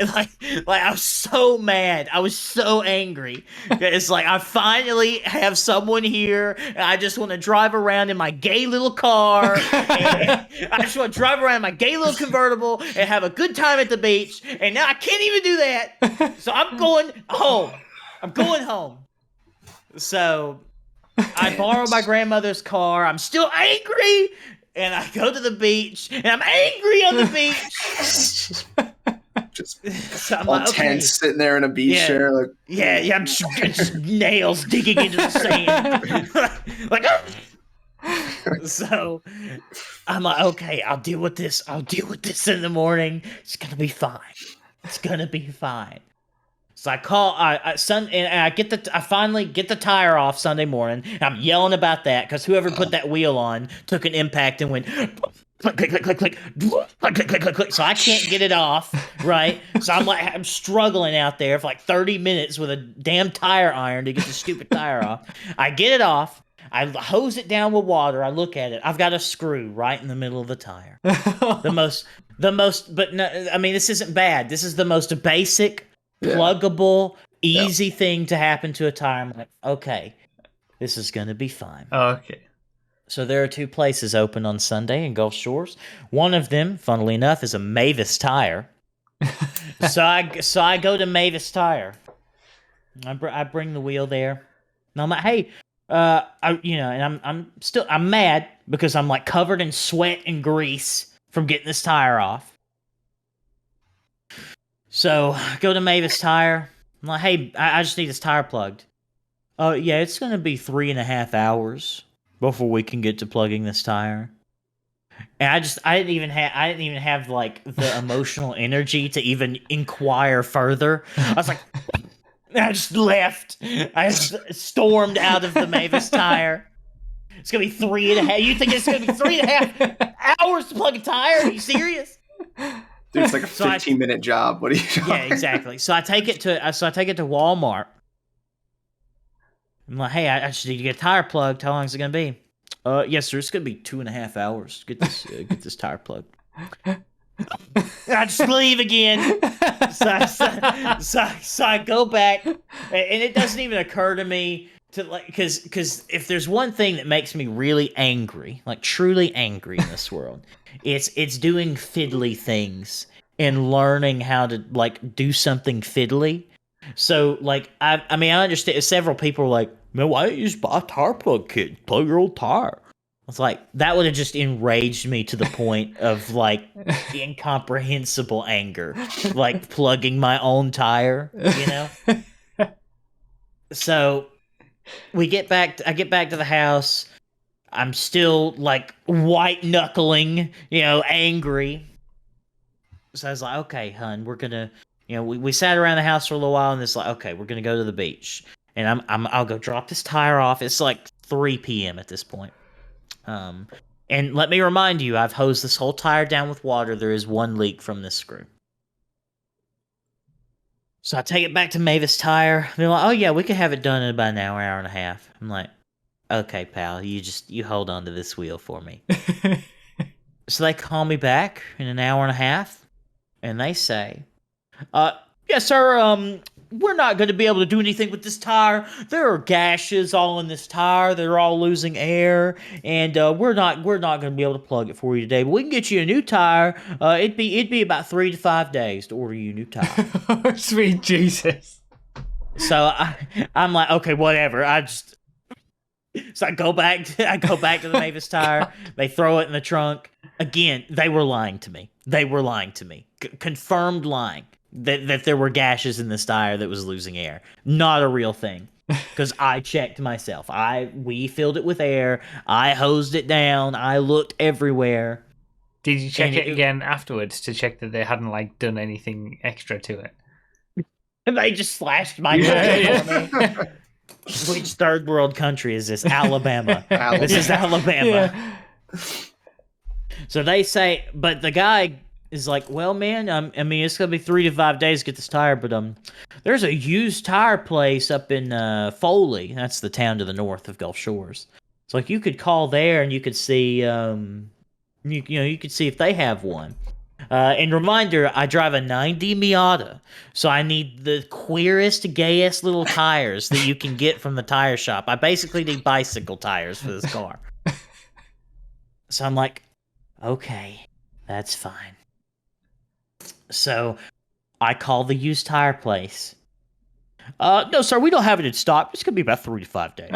I was so mad. I was so angry. It's like I finally have someone here, and I just want to drive around in my gay little car. And I just want to drive around in my gay little convertible and have a good time at the beach, and now I can't even do that. So I'm going home. I'm going home. So I borrow my grandmother's car. I'm still angry, and I go to the beach, and I'm angry on the beach. Just so I'm all like, okay. tense, sitting there in a beach chair, like I'm just nails digging into the sand, like. So I'm like, okay, I'll deal with this. I'll deal with this in the morning. It's gonna be fine. It's gonna be fine. So I call, I finally get the tire off Sunday morning. And I'm yelling about that because whoever put that wheel on took an impact and went click, click, click, click, click, click, click, click, click, click. So I can't get it off, right? So I'm struggling out there for like 30 minutes with a damn tire iron to get the stupid tire off. I get it off. I hose it down with water. I look at it. I've got a screw right in the middle of the tire. the most, but no, I mean, this isn't bad. This is the most basic, pluggable, easy thing to happen to a tire. I'm like, okay, this is going to be fine. Okay. So there are 2 places open on Sunday in Gulf Shores. One of them, funnily enough, is a Mavis Tire. so I go to Mavis Tire. I bring the wheel there. And I'm like, hey, I'm mad because I'm like covered in sweat and grease from getting this tire off. So I go to Mavis Tire. I'm like, hey, I just need this tire plugged. Oh, yeah, it's going to be 3.5 hours before we can get to plugging this tire. And I didn't even have like the emotional energy to even inquire further. I was like, I just left. I just stormed out of the Mavis Tire. It's gonna be 3.5. You think it's gonna be 3.5 hours to plug a tire? Are you serious? Dude, it's like a 15-minute job. What are you talking? Yeah, exactly. So I take it to Walmart. I'm like, hey, I just need to get a tire plugged. How long is it gonna be? Yes, sir. It's gonna be 2.5 hours. Get this tire plugged. I just leave again. So I go back, and it doesn't even occur to me to like, because if there's one thing that makes me really angry, like truly angry in this world, it's doing fiddly things and learning how to like do something fiddly. So like I understand several people are like, man, why don't you just buy a tire plug kit, plug your old tire? It's like that would have just enraged me to the point of like incomprehensible anger, like plugging my own tire, you know. So I get back to the house. I'm still like white knuckling, angry. So I was like, okay, hun, we're gonna, we sat around the house for a little while, and it's like, okay, we're gonna go to the beach, and I'll go drop this tire off. It's like 3 p.m. at this point. And let me remind you, I've hosed this whole tire down with water. There is one leak from this screw. So I take it back to Mavis Tire. They're like, oh yeah, we can have it done in about an hour, hour and a half. I'm like, okay, pal, you hold on to this wheel for me. So they call me back in an hour and a half, and they say, yes, sir, we're not going to be able to do anything with this tire. There are gashes all in this tire. They're all losing air, and we're not going to be able to plug it for you today. But we can get you a new tire. It'd be about 3 to 5 days to order you a new tire. Sweet Jesus. So I'm like, okay, whatever. So I go back to the Mavis Tire. They throw it in the trunk. Again, they were lying to me. Confirmed lying. That there were gashes in this tire that was losing air. Not a real thing. Because I checked myself. We filled it with air. I hosed it down. I looked everywhere. Did you check it again afterwards to check that they hadn't like done anything extra to it? And they just slashed my tire for me. Which third world country is this? Alabama. This is Alabama. Yeah. So they say, but the guy is like, well, man, it's gonna be 3 to 5 days to get this tire, but there's a used tire place up in Foley. That's the town to the north of Gulf Shores. It's like you could call there and you could see, you could see if they have one. And reminder, I drive a 90 Miata, so I need the queerest, gayest little tires that you can get from the tire shop. I basically need bicycle tires for this car. So I'm like, okay, that's fine. So I call the used tire place. No, sir, we don't have it in stock. It's going to be about 3 to 5 days.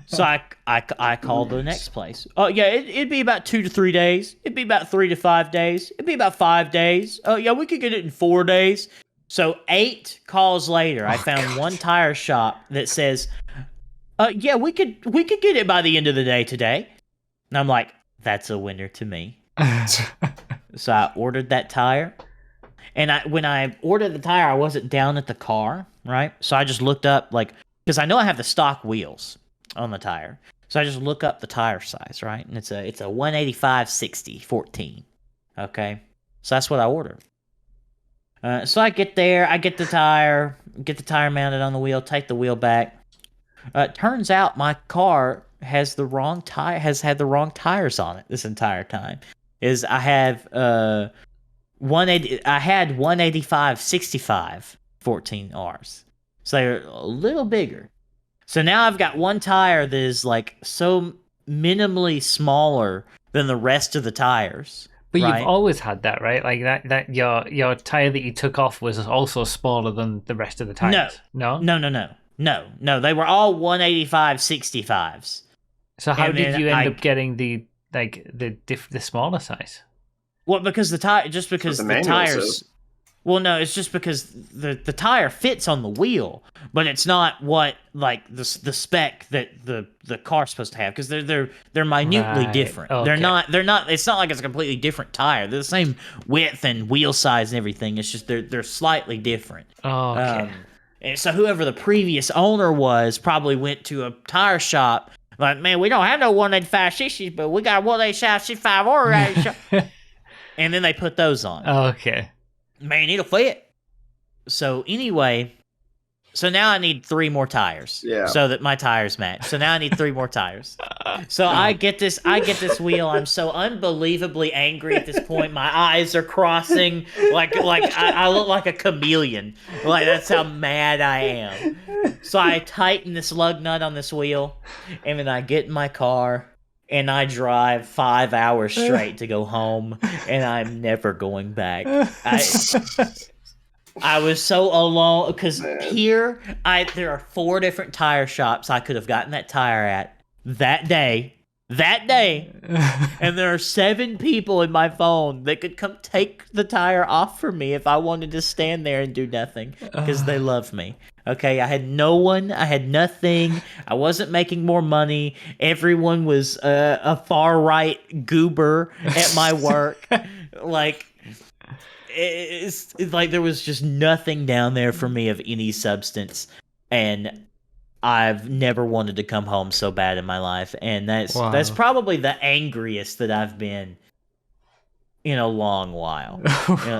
So I call the next place. Oh, yeah, it'd be about 2 to 3 days. It'd be about 3 to 5 days. It'd be about 5 days. Oh, yeah, we could get it in 4 days. So 8 calls later, I found one tire shop that says, yeah, we could get it by the end of the day today. And I'm like, that's a winner to me. So I ordered that tire. And when I ordered the tire, I wasn't down at the car, right? So I just looked up, like, because I know I have the stock wheels on the tire. So I just look up the tire size, right? And it's a 185/60 14. Okay, so that's what I ordered. So I get there, I get the tire mounted on the wheel, take the wheel back. Turns out my car has the wrong tire, has had the wrong tires on it this entire time. I have 185/65 14Rs. So they're a little bigger. So now I've got one tire that is like so minimally smaller than the rest of the tires. But right? You've always had that, right? Like that your tire that you took off was also smaller than the rest of the tires. No. No. They were all 185/65s. So how did you end up getting the smaller size? Well, because the tires. Says. Well, no, it's just because the tire fits on the wheel, but it's not what like the spec that the car's supposed to have, because they're minutely different. Okay. They're not. It's not like it's a completely different tire. They're the same width and wheel size and everything. It's just they're slightly different. Oh, okay. And so whoever the previous owner was probably went to a tire shop like, man, we don't have no 185/60s, but we got 185/65 or and then they put those on. Okay. Man, it'll fit. So anyway, so now I need 3 more tires. Yeah. So that my tires match. So now I need 3 more tires. So I get this wheel. I'm so unbelievably angry at this point. My eyes are crossing like I look like a chameleon. Like, that's how mad I am. So I tighten this lug nut on this wheel, and then I get in my car. And I drive 5 hours straight to go home, and I'm never going back. I was so alone, because here, there are 4 different tire shops I could have gotten that tire at that day, and there are 7 people in my phone that could come take the tire off for me if I wanted to stand there and do nothing, because they love me. Okay, I had no one, I had nothing, I wasn't making more money, everyone was a far-right goober at my work, like, it's like there was just nothing down there for me of any substance, and I've never wanted to come home so bad in my life, and that's probably the angriest that I've been in a long while.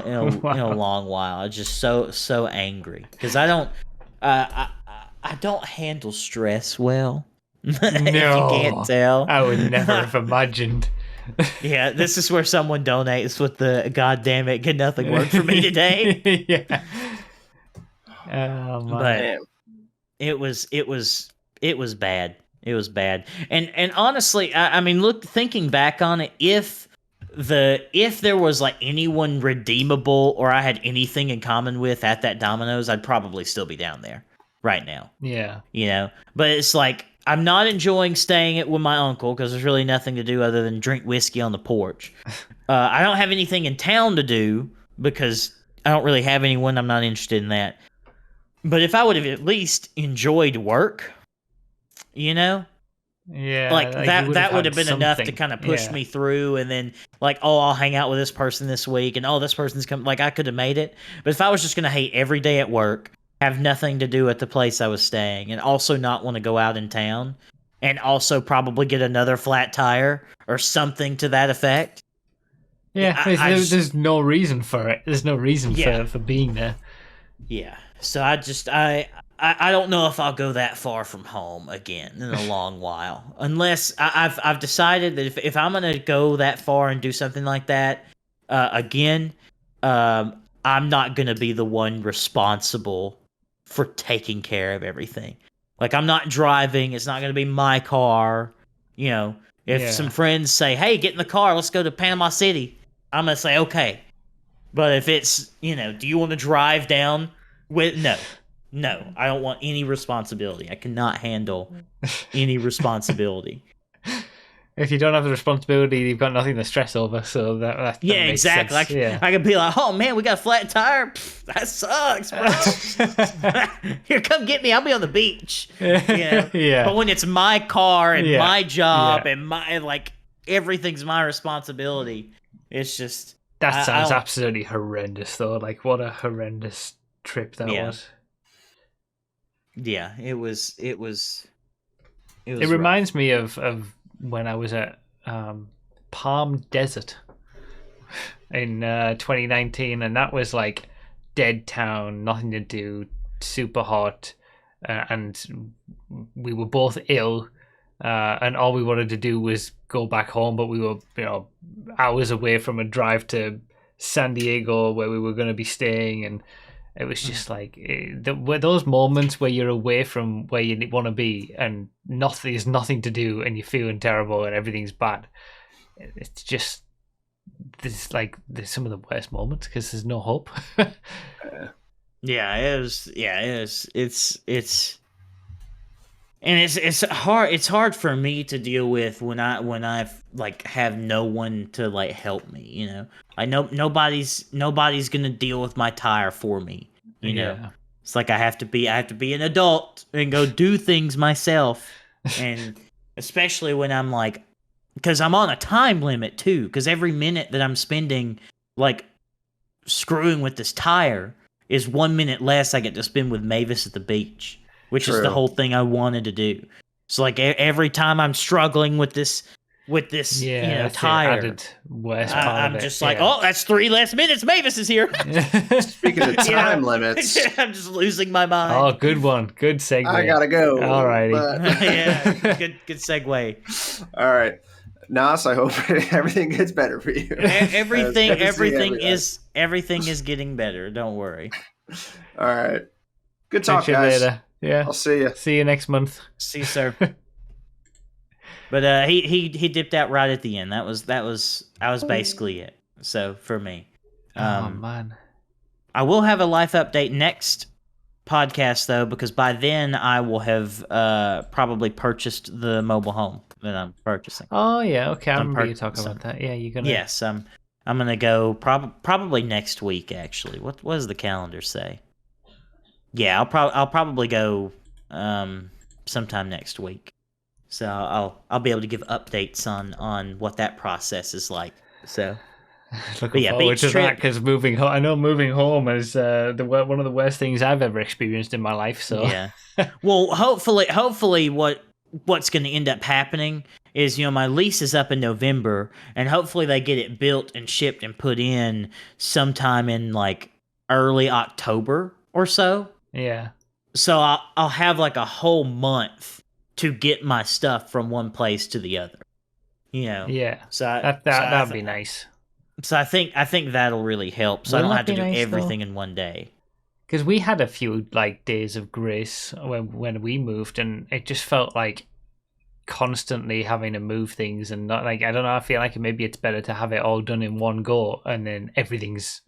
In a long while. I'm just so angry, because I don't handle stress well. If you can't tell. I would never have imagined. Yeah, this is where someone donates with the "God damn it, get nothing worked for me today." Yeah. Oh my. But it was bad. It was bad. And honestly, I mean, thinking back on it, if there was like anyone redeemable or I had anything in common with at that Domino's, I'd probably still be down there right now. Yeah. You know, but it's like, I'm not enjoying staying with my uncle because there's really nothing to do other than drink whiskey on the porch. I don't have anything in town to do because I don't really have anyone. I'm not interested in that. But if I would have at least enjoyed work, you know? Yeah. Like that would have been enough to kind of push me through, and then like, oh, I'll hang out with this person this week, and oh, this person's coming. Like, I could have made it. But if I was just going to hate every day at work, have nothing to do at the place I was staying, and also not want to go out in town, and also probably get another flat tire or something to that effect. Yeah, there's no reason for it. There's no reason for being there. Yeah. So I don't know if I'll go that far from home again in a long while, unless I've decided that if I'm gonna go that far and do something like that again, I'm not gonna be the one responsible for taking care of everything. Like, I'm not driving; it's not gonna be my car. You know, if some friends say, "Hey, get in the car, let's go to Panama City," I'm gonna say, "Okay." But if it's, you know, do you want to drive down with No, I don't want any responsibility. I cannot handle any responsibility. If you don't have the responsibility, you've got nothing to stress over. So that makes exactly. Sense. I could be like, oh man, we got a flat tire. Pfft, that sucks, bro. Here, come get me. I'll be on the beach. You know? Yeah. But when it's my car and my job and my everything's my responsibility, it's just that sounds absolutely horrendous, though. Like, what a horrendous trip that was. Yeah, it was It reminds me of when I was at Palm Desert in 2019, and that was like dead town, nothing to do, super hot, and we were both ill, and all we wanted to do was go back home, but we were hours away from a drive to San Diego where we were going to be staying, and it was just like those moments where you're away from where you want to be and there's nothing to do and you're feeling terrible and everything's bad. It's just there's some of the worst moments because there's no hope. Yeah, it is. Yeah, it is. It's hard. It's hard for me to deal with when I like have no one to like help me. You know, I know nobody's gonna deal with my tire for me. You know, it's like I have to be an adult and go do things myself, and especially when I'm like, because I'm on a time limit too. Because every minute that I'm spending like screwing with this tire is 1 minute less I get to spend with Mavis at the beach, which is the whole thing I wanted to do. So like every time I'm struggling with this tire, I'm just like, oh, that's 3 less minutes. Mavis is here. Speaking of time limits, I'm just losing my mind. Oh, good one. Good segue. I gotta go. All righty. Yeah, good segue. All right. Nas, I hope everything gets better for you. Everything is getting better. Don't worry. All right. Good talk, guys. Later. Yeah. I'll see you. See you next month. See you, sir. But he dipped out right at the end. That was basically it. So for me, oh man, I will have a life update next podcast though, because by then I will have probably purchased the mobile home that I'm purchasing. Oh yeah, okay. I remember you talking about that. Yeah, you're gonna. Yes, I'm gonna go probably next week. Actually, what does the calendar say? Yeah, I'll probably go sometime next week. So I'll be able to give updates on what that process is like. So looking forward to that, because moving home, I know moving home is one of the worst things I've ever experienced in my life. So yeah, well, hopefully what's going to end up happening is, my lease is up in November, and hopefully they get it built and shipped and put in sometime in like early October or so. Yeah. So I'll have like a whole month to get my stuff from one place to the other. Yeah. So that'd be nice. So I think that'll really help. So I don't have to do everything in one day. Because we had a few like days of grace when we moved, and it just felt like constantly having to move things, and not like, I don't know, I feel like maybe it's better to have it all done in one go, and then everything's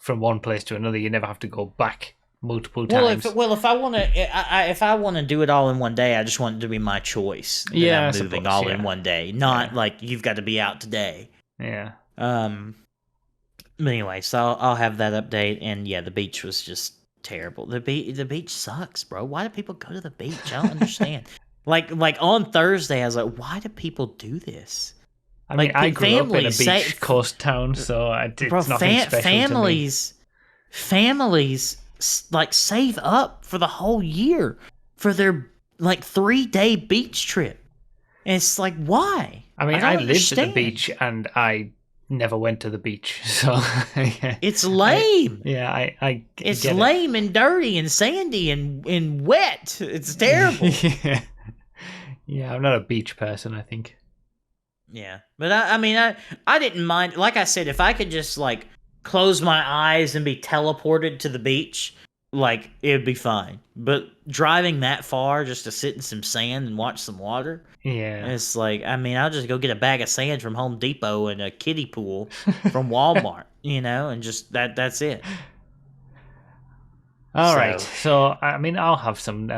from one place to another. You never have to go back multiple times. If I want to do it all in one day, I just want it to be my choice. Yeah, I'm moving all in one day, not like you've got to be out today. Yeah. But anyway, so I'll have that update, and yeah, the beach was just terrible. The beach sucks, bro. Why do people go to the beach? I don't understand. like on Thursday, I was like, why do people do this? I mean, I grew up in a beach coast town, so it's nothing special to me. Families like save up for the whole year for their like 3-day beach trip. And it's like, why? I mean, I lived at the beach and I never went to the beach, so it's lame. It's lame and dirty and sandy and wet. It's terrible. Yeah, I'm not a beach person, I think. Yeah, but I didn't mind. Like I said, if I could just like close my eyes and be teleported to the beach, like it'd be fine. But driving that far just to sit in some sand and watch some water, it's like, I'll just go get a bag of sand from Home Depot and a kiddie pool from Walmart, and just that's it. All right. So I'll have some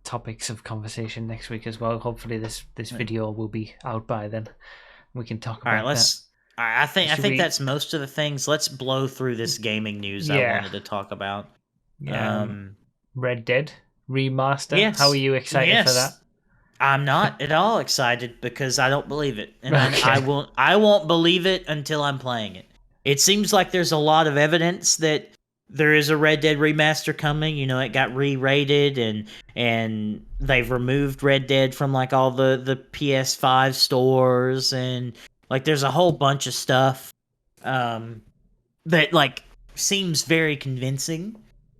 topics of conversation next week as well. Hopefully this video will be out by then. We can talk about that. I think that's most of the things. Let's blow through this gaming news I wanted to talk about. Red Dead Remaster. Yes. How are you excited for that? I'm not at all excited because I don't believe it, and I won't believe it until I'm playing it. It seems like there's a lot of evidence that there is a Red Dead remaster coming. You know, it got re-rated, and they've removed Red Dead from like all the PS5 stores, and like there's a whole bunch of stuff that like seems very convincing,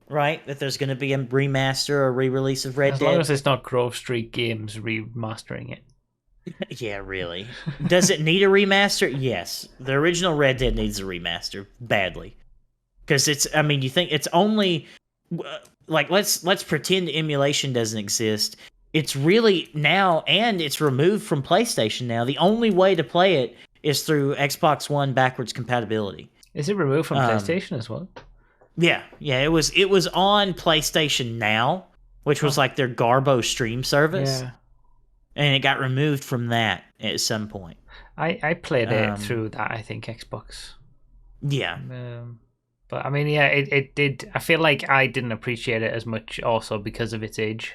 right? That there's going to be a remaster or re-release of Red Dead. As long as it's not Grove Street Games remastering it. Yeah, really. Does it need a remaster? Yes. The original Red Dead needs a remaster badly. Because you think it's only like let's pretend emulation doesn't exist. It's really now, and it's removed from PlayStation now. The only way to play it is through Xbox One backwards compatibility. Is it removed from PlayStation as well? Yeah. It was on PlayStation Now, which was like their Garbo stream service. Yeah. And it got removed from that at some point. I played it through that, I think, Xbox. Yeah. But I mean, yeah, it did. I feel like I didn't appreciate it as much also because of its age.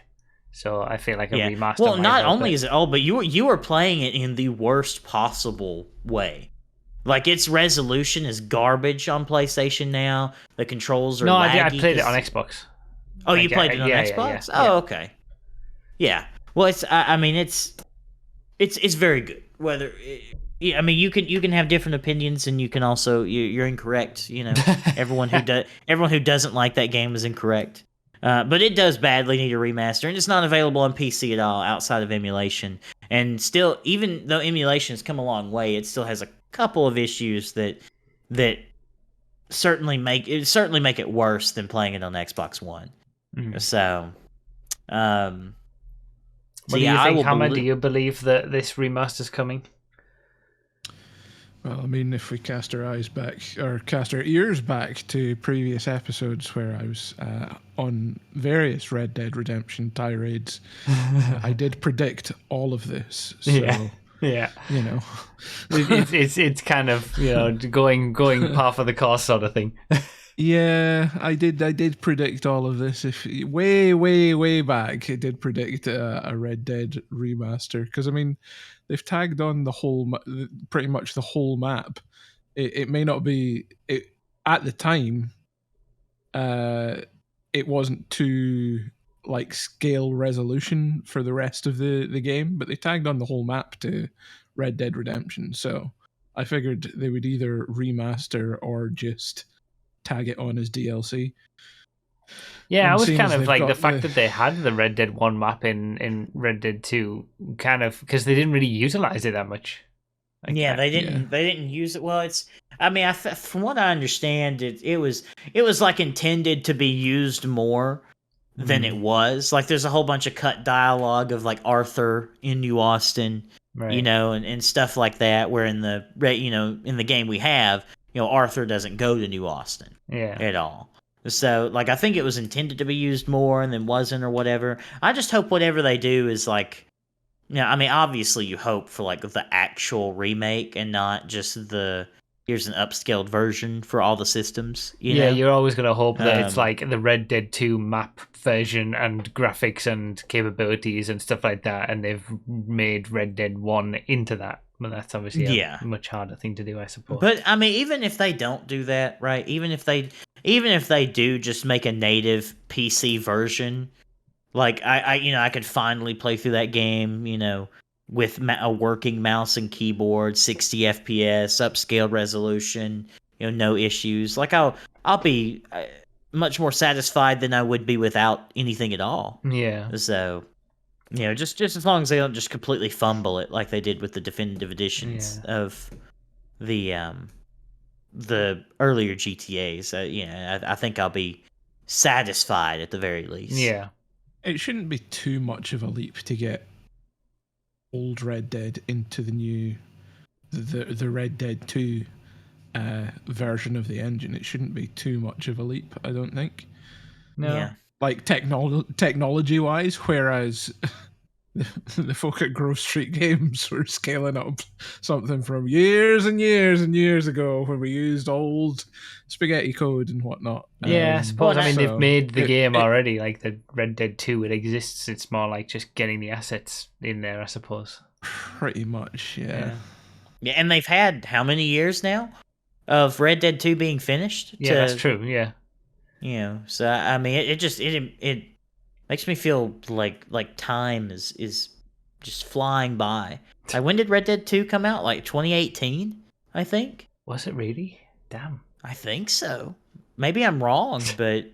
So I feel like a remaster. Well, not only is it old, but you were playing it in the worst possible way. Like, its resolution is garbage on PlayStation now. The controls are laggy. I played it on Xbox. Oh, you played it on Xbox? Yeah. Oh, okay. Yeah. Well, it's very good. Whether you can have different opinions, and you can also you're incorrect. You know, everyone who doesn't like that game is incorrect. But it does badly need a remaster, and it's not available on PC at all outside of emulation. And still, even though emulation has come a long way, it still has a couple of issues that certainly make it worse than playing it on Xbox One. Mm-hmm. So, what do you think, Hammer? Do you believe that this remaster's coming? Well, I mean, if we cast our ears back to previous episodes where I was on various Red Dead Redemption tirades, I did predict all of this. So, yeah. You know, it's kind of, you know, going par for the course sort of thing. Yeah, I did predict all of this. If way back, I did predict a Red Dead remaster, because I mean, they've tagged on pretty much the whole map. It may not be at the time. It wasn't to like scale resolution for the rest of the game, but they tagged on the whole map to Red Dead Redemption. So I figured they would either remaster or just tag it on as DLC. Yeah, I was kind of like the fact that they had the Red Dead 1 map in Red Dead 2, kind of, because they didn't really utilize it that much. Like they didn't use it. Well, from what I understand, it was like intended to be used more than it was. Like, there's a whole bunch of cut dialogue of like Arthur in New Austin, right, you know, and stuff like that, where in the game we have, you know, Arthur doesn't go to New Austin at all. So, like, I think it was intended to be used more and then wasn't, or whatever. I just hope whatever they do is, like, you know, I mean, obviously you hope for, like, the actual remake and not just here's an upscaled version for all the systems. You know? You're always going to hope that it's, like, the Red Dead 2 map version and graphics and capabilities and stuff like that, and they've made Red Dead 1 into that. But that's obviously a much harder thing to do, I suppose. But I mean, even if they don't do that, right? Even if they do just make a native PC version, like I could finally play through that game, you know, with a working mouse and keyboard, 60 FPS, upscaled resolution, you know, no issues. Like I'll be much more satisfied than I would be without anything at all. Yeah. So, you know, just as long as they don't just completely fumble it like they did with the definitive editions of the earlier GTAs. I think I'll be satisfied at the very least. Yeah. It shouldn't be too much of a leap to get old Red Dead into the new the Red Dead 2 version of the engine. It shouldn't be too much of a leap, I don't think. No. Yeah. Like technology-wise, whereas the folk at Grove Street Games were scaling up something from years and years and years ago when we used old spaghetti code and whatnot. Yeah, I suppose. They've made the game already, like the Red Dead 2. It exists. It's more like just getting the assets in there, I suppose. Pretty much, yeah. Yeah, and they've had how many years now of Red Dead 2 being finished? Yeah, that's true, yeah. So I mean, it makes me feel like time is just flying by. Like, when did Red Dead 2 come out? Like 2018, I think. Was it really? Damn. I think so. Maybe I'm wrong, but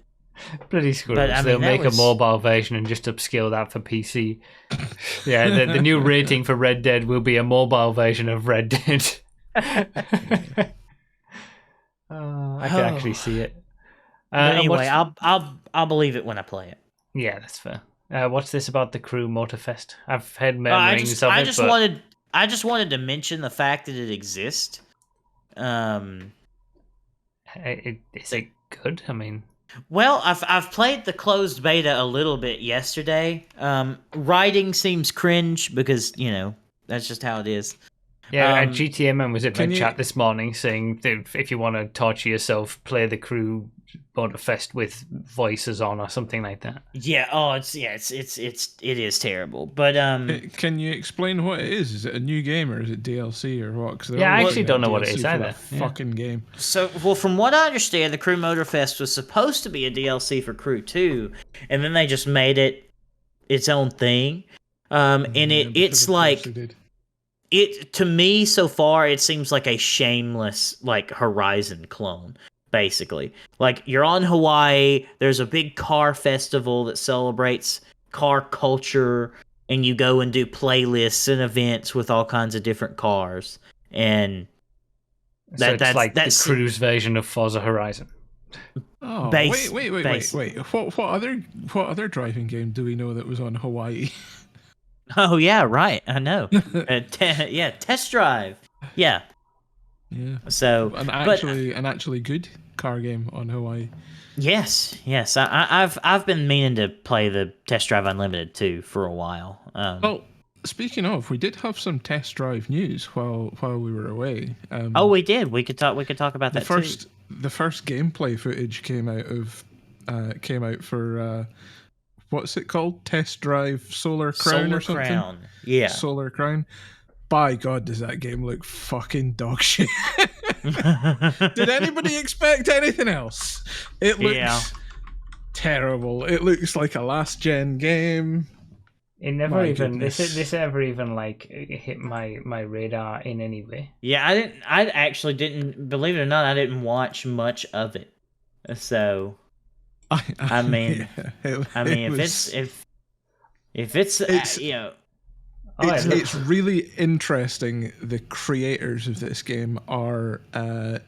Bloody squirrels. I mean, They'll make was... a mobile version and just upscale that for PC. Yeah, the new rating for Red Dead will be a mobile version of Red Dead. I can actually see it. But anyway, I'll believe it when I play it. Yeah, that's fair. What's this about the Crew Motorfest? I've heard murmurings of it. I just wanted to mention the fact that it exists. Is it good? I mean, well, I've played the closed beta a little bit yesterday. Writing seems cringe because that's just how it is. Yeah, GTMN was in my chat this morning saying that if you want to torture yourself, play the Crew Motorfest with voices on or something like that. Yeah. Oh, it is terrible. But can you explain what it is? Is it a new game or is it DLC or what? I actually don't know what it is either. Fucking game. So, well, from what I understand, the Crew Motorfest was supposed to be a DLC for Crew 2, and then they just made it its own thing. And it's like. It, to me, so far, it seems like a shameless, like, Horizon clone, basically. Like, you're on Hawaii, there's a big car festival that celebrates car culture, and you go and do playlists and events with all kinds of different cars. And that's like the Crew's version of Forza Horizon. Oh, wait. What other driving game do we know that was on Hawaii? Oh yeah, right. I know. Test Drive. Yeah. So an actually good car game on Hawaii. Yes. I've been meaning to play the Test Drive Unlimited too for a while. Well, speaking of, we did have some Test Drive news while we were away. We did. We could talk about that too. The first gameplay footage came out for. What's it called? Test Drive Solar Crown or something? Crown. Yeah. Solar Crown. By God, does that game look fucking dog shit. Did anybody expect anything else? It looks terrible. It looks like a last-gen game. It never this ever even like hit my radar in any way. Yeah, I actually didn't, believe it or not, I didn't watch much of it. So... I mean, it's really interesting. The creators of this game are, the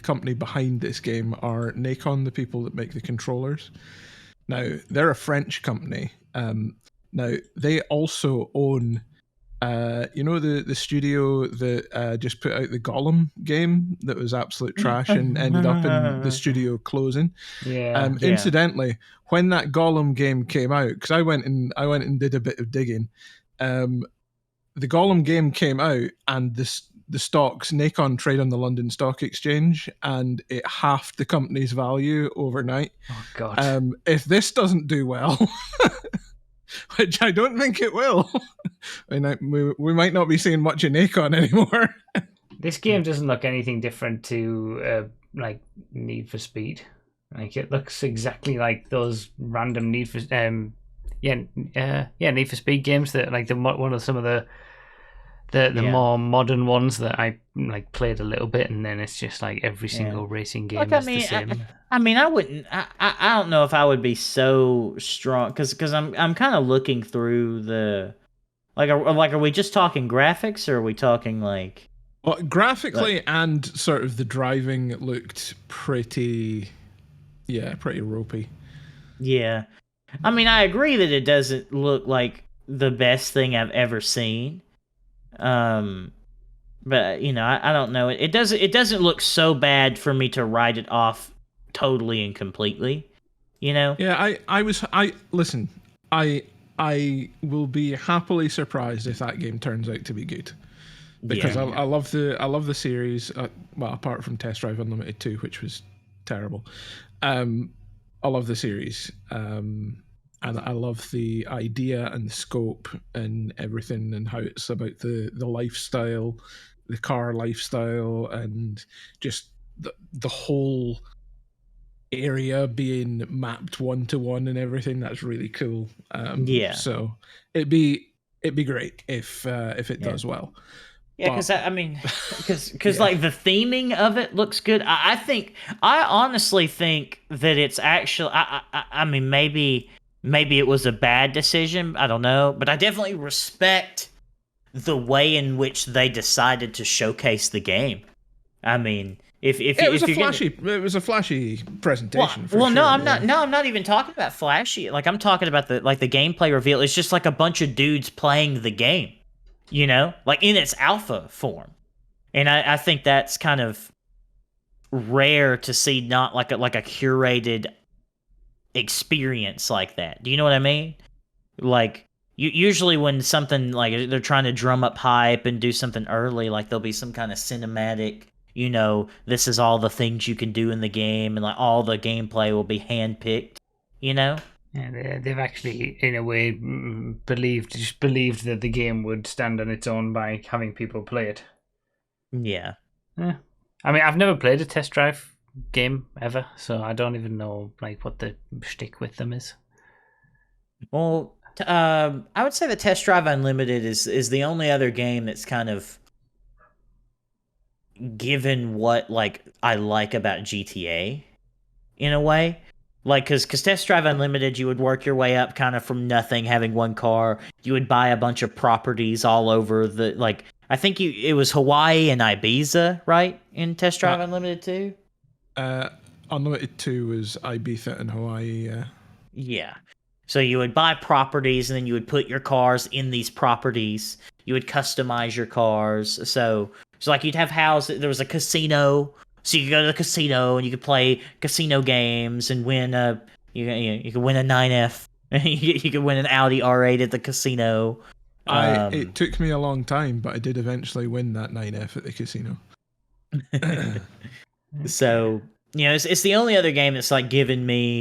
company behind this game are Nacon, the people that make the controllers. Now, they're a French company. Now, they also own, the studio that just put out the Gollum game that was absolute trash and ended up in the studio closing. Incidentally, when that Gollum game came out, because I went and did a bit of digging, the Gollum game came out and the stocks, Nacon trade on the London Stock Exchange, and it halved the company's value overnight. Oh God! If this doesn't do well. Which I don't think it will. We might not be seeing much of Nacon anymore. This game doesn't look anything different to like Need for Speed. Like, it looks exactly like those random Need for Need for Speed games that like some of the more modern ones that I like played a little bit, and then it's just like every single racing game is the same. I mean, I wouldn't. I don't know if I would be so strong because I'm kind of looking through the are we just talking graphics or are we talking like? Well, graphically and sort of the driving looked pretty ropey. Yeah. I mean, I agree that it doesn't look like the best thing I've ever seen. But I don't know. It doesn't look so bad for me to write it off totally and completely. Yeah, listen. I will be happily surprised if that game turns out to be good, because I love the series. Well, apart from Test Drive Unlimited 2, which was terrible. I love the series. And I love the idea and the scope and everything, and how it's about the lifestyle, the car lifestyle, and just the whole area being mapped 1-to-1 and everything. That's really cool. So it'd be great if it does well. Yeah, because like the theming of it looks good. I honestly think that it's actually. I mean, maybe it was a bad decision. I don't know, but I definitely respect the way in which they decided to showcase the game. I mean, it was a flashy presentation. No, I'm not even talking about flashy. Like, I'm talking about the gameplay reveal. It's just like a bunch of dudes playing the game, you know, like in its alpha form. And I think that's kind of rare to see, not like a curated experience like that. Do you know what I mean? Like, usually when something like they're trying to drum up hype and do something early, like there'll be some kind of cinematic, you know, this is all the things you can do in the game, and like all the gameplay will be handpicked, you know? Yeah, they've actually, in a way, believed that the game would stand on its own by having people play it. Yeah. I mean, I've never played a test drive game ever, so I don't even know like what the shtick with them is. Well, I would say the Test Drive Unlimited is the only other game that's kind of given what like I like about GTA in a way. Like, because Test Drive Unlimited, you would work your way up kind of from nothing, having one car. You would buy a bunch of properties all over the, like, I think it was Hawaii and Ibiza, right? In Test Drive Unlimited 2? Unlimited 2 was Ibiza and Hawaii, yeah. Yeah. So you would buy properties, and then you would put your cars in these properties. You would customize your cars. So like you'd have houses. There was a casino, so you could go to the casino and you could play casino games and win you could win a 9F. You could win an Audi R8 at the casino. It took me a long time, but I did eventually win that 9F at the casino. So, you know, it's the only other game that's like given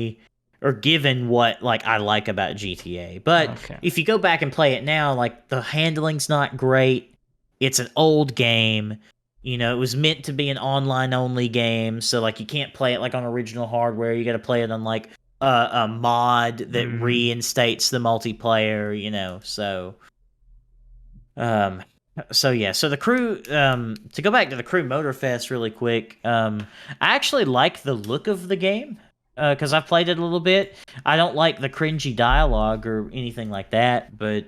what like I like about GTA. But if you go back and play it now, like the handling's not great. It's an old game. You know, it was meant to be an online only game, so like you can't play it like on original hardware. You got to play it on like a mod that reinstates the multiplayer, you know. So so the crew, to go back to the Crew Motorfest really quick, I actually like the look of the game. Because I've played it a little bit. I don't like the cringy dialogue or anything like that, but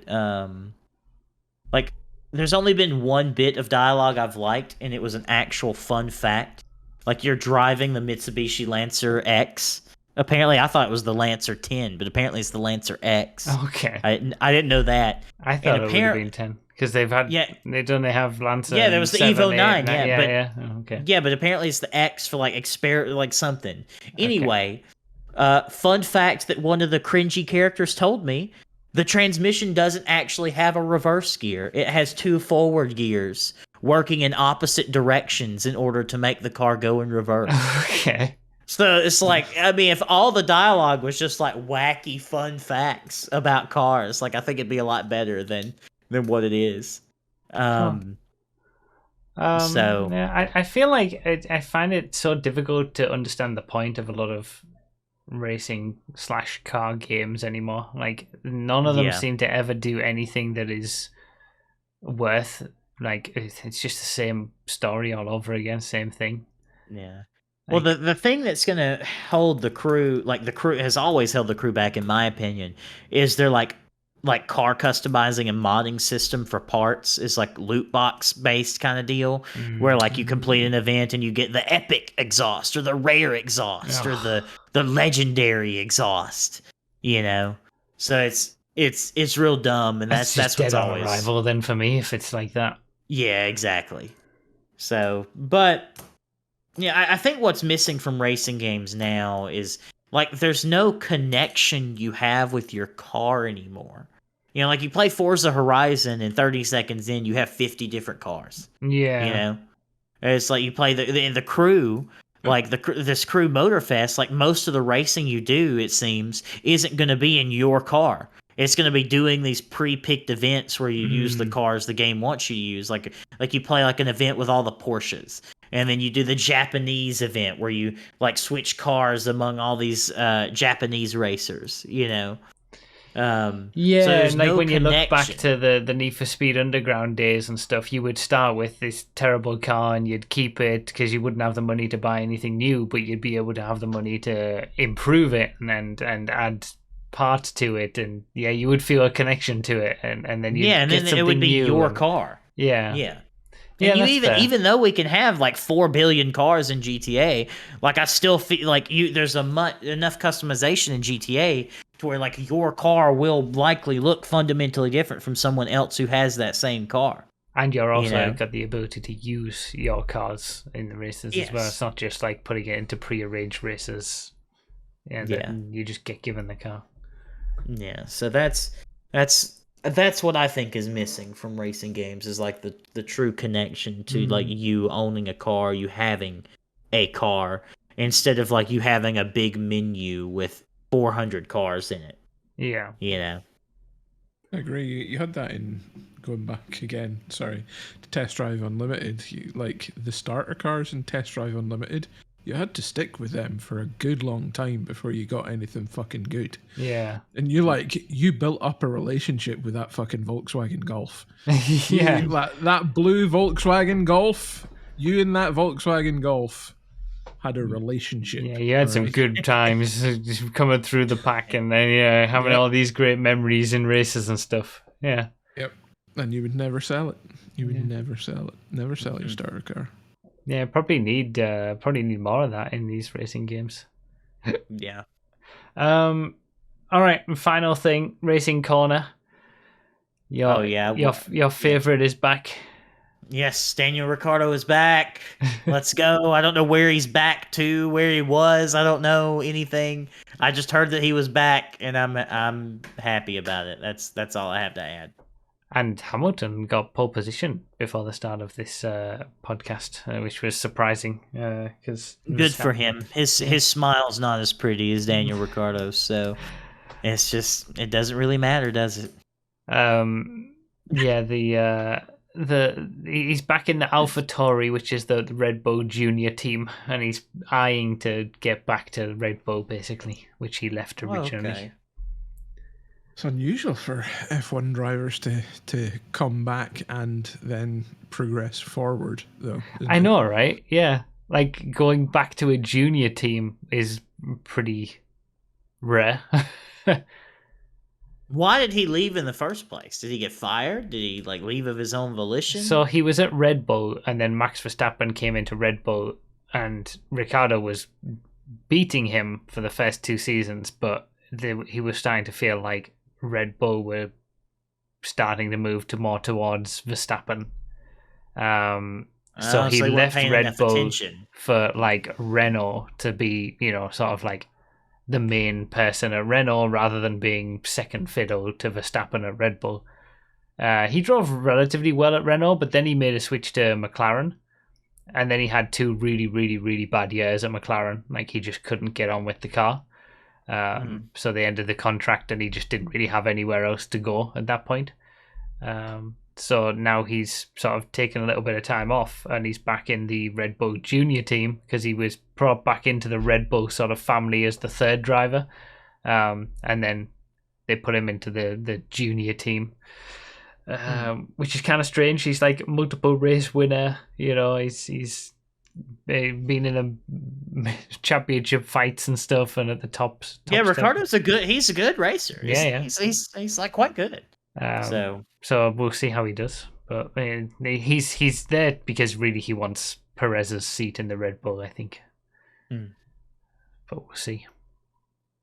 like there's only been one bit of dialogue I've liked, and it was an actual fun fact. Like, you're driving the Mitsubishi Lancer X. Apparently, I thought it was the Lancer 10, but apparently it's the Lancer X. Okay. I didn't know that. I thought it would have been 10. Because they've had, they have Lancer. Yeah, there was the 7, Evo 9. 8, Yeah. Oh, okay. Yeah, but apparently it's the X for like like something. Anyway, fun fact that one of the cringy characters told me: the transmission doesn't actually have a reverse gear. It has 2 forward gears working in opposite directions in order to make the car go in reverse. Okay. So it's like, I mean, if all the dialogue was just like wacky fun facts about cars, like I think it'd be a lot better than what it is. Yeah, I feel like I find it so difficult to understand the point of a lot of racing / car games anymore. Like, none of them seem to ever do anything that is worth, like, it's just the same story all over again, same thing. Yeah. Well, the thing that's gonna hold the crew, like the crew has always held the crew back, in my opinion, is their like car customizing and modding system for parts. Is like loot box based kind of deal, where like you complete an event and you get the epic exhaust or the rare exhaust or the legendary exhaust, you know. So it's real dumb, and that's just what's dead on always arrival then for me if it's like that. Yeah, exactly. So, but yeah, I think what's missing from racing games now is like there's no connection you have with your car anymore. You know, like you play Forza Horizon and 30 seconds in you have 50 different cars. Yeah. You know? It's like you play the crew, like this Crew Motorfest, like most of the racing you do, it seems, isn't going to be in your car. It's going to be doing these pre-picked events where you use the cars the game wants you to use. Like you play like an event with all the Porsches. and then you do the Japanese event where you like switch cars among all these Japanese racers. So there's and like no when you look back connection. to the Need for Speed Underground days and stuff, you would start with this terrible car and you'd keep it because you wouldn't have the money to buy anything new, but you'd be able to have the money to improve it and add parts to it, and you would feel a connection to it, and then you'd and get then it would be new your and, car. Yeah. Yeah. Yeah, And you that's fair. even though we can have like 4 billion cars in GTA, like I still feel like there's enough customization in GTA to where like your car will likely look fundamentally different from someone else who has that same car. And you're also got the ability to use your cars in the races as well. It's not just like putting it into prearranged races. You just get given the car. Yeah, so that's what I think is missing from racing games, is like the true connection to like you owning a car, you having a car, instead of like you having a big menu with 400 cars in it. Yeah. I agree. You had that in going back again. Sorry, to Test Drive Unlimited. Like the starter cars in Test Drive Unlimited, you had to stick with them for a good long time before you got anything fucking good. Yeah. And you built up a relationship with that fucking Volkswagen Golf. That blue Volkswagen Golf. You and that Volkswagen Golf had a relationship. Yeah, you had some good times just coming through the pack and then having all these great memories in races and stuff. Yeah. Yep. And you would never sell it. You would never sell it. Never sell your starter car. Yeah, probably need more of that in these racing games. Yeah. All right, final thing, Racing Corner. Your favorite is back. Yes, Daniel Ricciardo is back. Let's go. I don't know where he's back to, where he was. I don't know anything. I just heard that he was back, and I'm happy about it. That's all I have to add. And Hamilton got pole position before the start of this podcast, which was surprising. Cause good for him. His smile's not as pretty as Daniel Ricciardo's, so it doesn't really matter, does it? He's back in the AlphaTauri, which is the Red Bull Junior team, and he's eyeing to get back to Red Bull basically, which he left originally. Okay. It's unusual for F1 drivers to come back and then progress forward, though. I know, right? Yeah. Like, going back to a junior team is pretty rare. Why did he leave in the first place? Did he get fired? Did he leave of his own volition? So he was at Red Bull, and then Max Verstappen came into Red Bull, and Ricciardo was beating him for the first 2 seasons, but he was starting to feel like Red Bull were starting to move more towards Verstappen. So he left Red Bull for Renault to be, sort of like the main person at Renault rather than being second fiddle to Verstappen at Red Bull. He drove relatively well at Renault, but then he made a switch to McLaren, and then he had 2 really, really, really bad years at McLaren. He just couldn't get on with the car. So they ended the contract and he just didn't really have anywhere else to go at that point. So now he's sort of taken a little bit of time off and he's back in the Red Bull Junior team because he was brought back into the Red Bull sort of family as the 3rd driver. And then they put him into the junior team, which is kind of strange. He's like multiple race winner, he's been in a championship fights and stuff, and at the top Ricciardo's he's a good racer. He's like quite good. So we'll see how he does, but he's there because really he wants Perez's seat in the Red Bull, I think. But we'll see.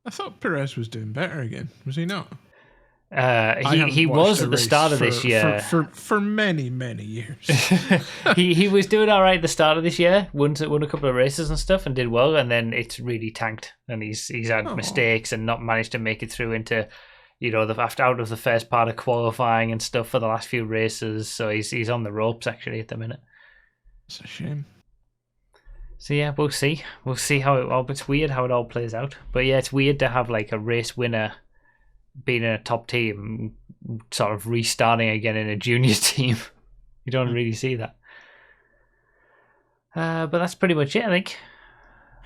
I thought Perez was doing better again. Was he not? He was at the start of this year for many years. he was doing all right at the start of this year. Won a couple of races and stuff, and did well. And then it's really tanked, and he's had mistakes and not managed to make it through into out of the first part of qualifying and stuff for the last few races. So he's on the ropes actually at the minute. It's a shame. So yeah, we'll see. We'll see how it all. It's weird how it all plays out. But yeah, it's weird to have a race winner being in a top team, sort of restarting again in a junior team. You don't really see that. But that's pretty much it, I think.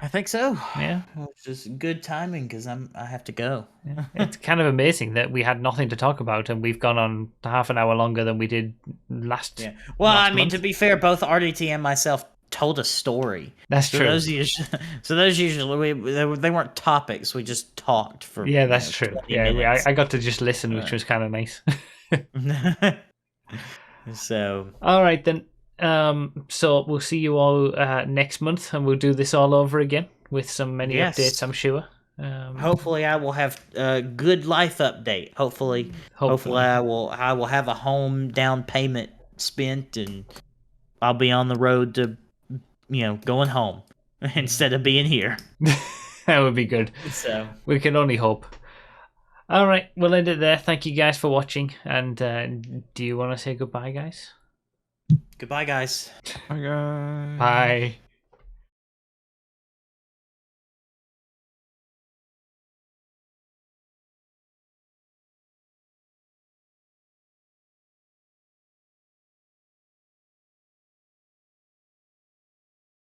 I think so. Yeah. Well, it's just good timing because I have to go. It's kind of amazing that we had nothing to talk about and we've gone on half an hour longer than we did last. Yeah. Well, last I mean, month. to be fair, both RDT and myself told a story. That's true. Those usually they weren't topics. We just talked for. Yeah, that's true. Yeah, I got to just listen, which was kind of nice. So. All right then. So we'll see you all next month, and we'll do this all over again with many updates, I'm sure. Hopefully, I will have a good life update. Hopefully, I will have a home down payment spent, and I'll be on the road to, going home instead of being here. That would be good. So we can only hope. All right, we'll end it there. Thank you guys for watching, and do you want to say goodbye, guys? Goodbye, guys. Bye, guys. Bye.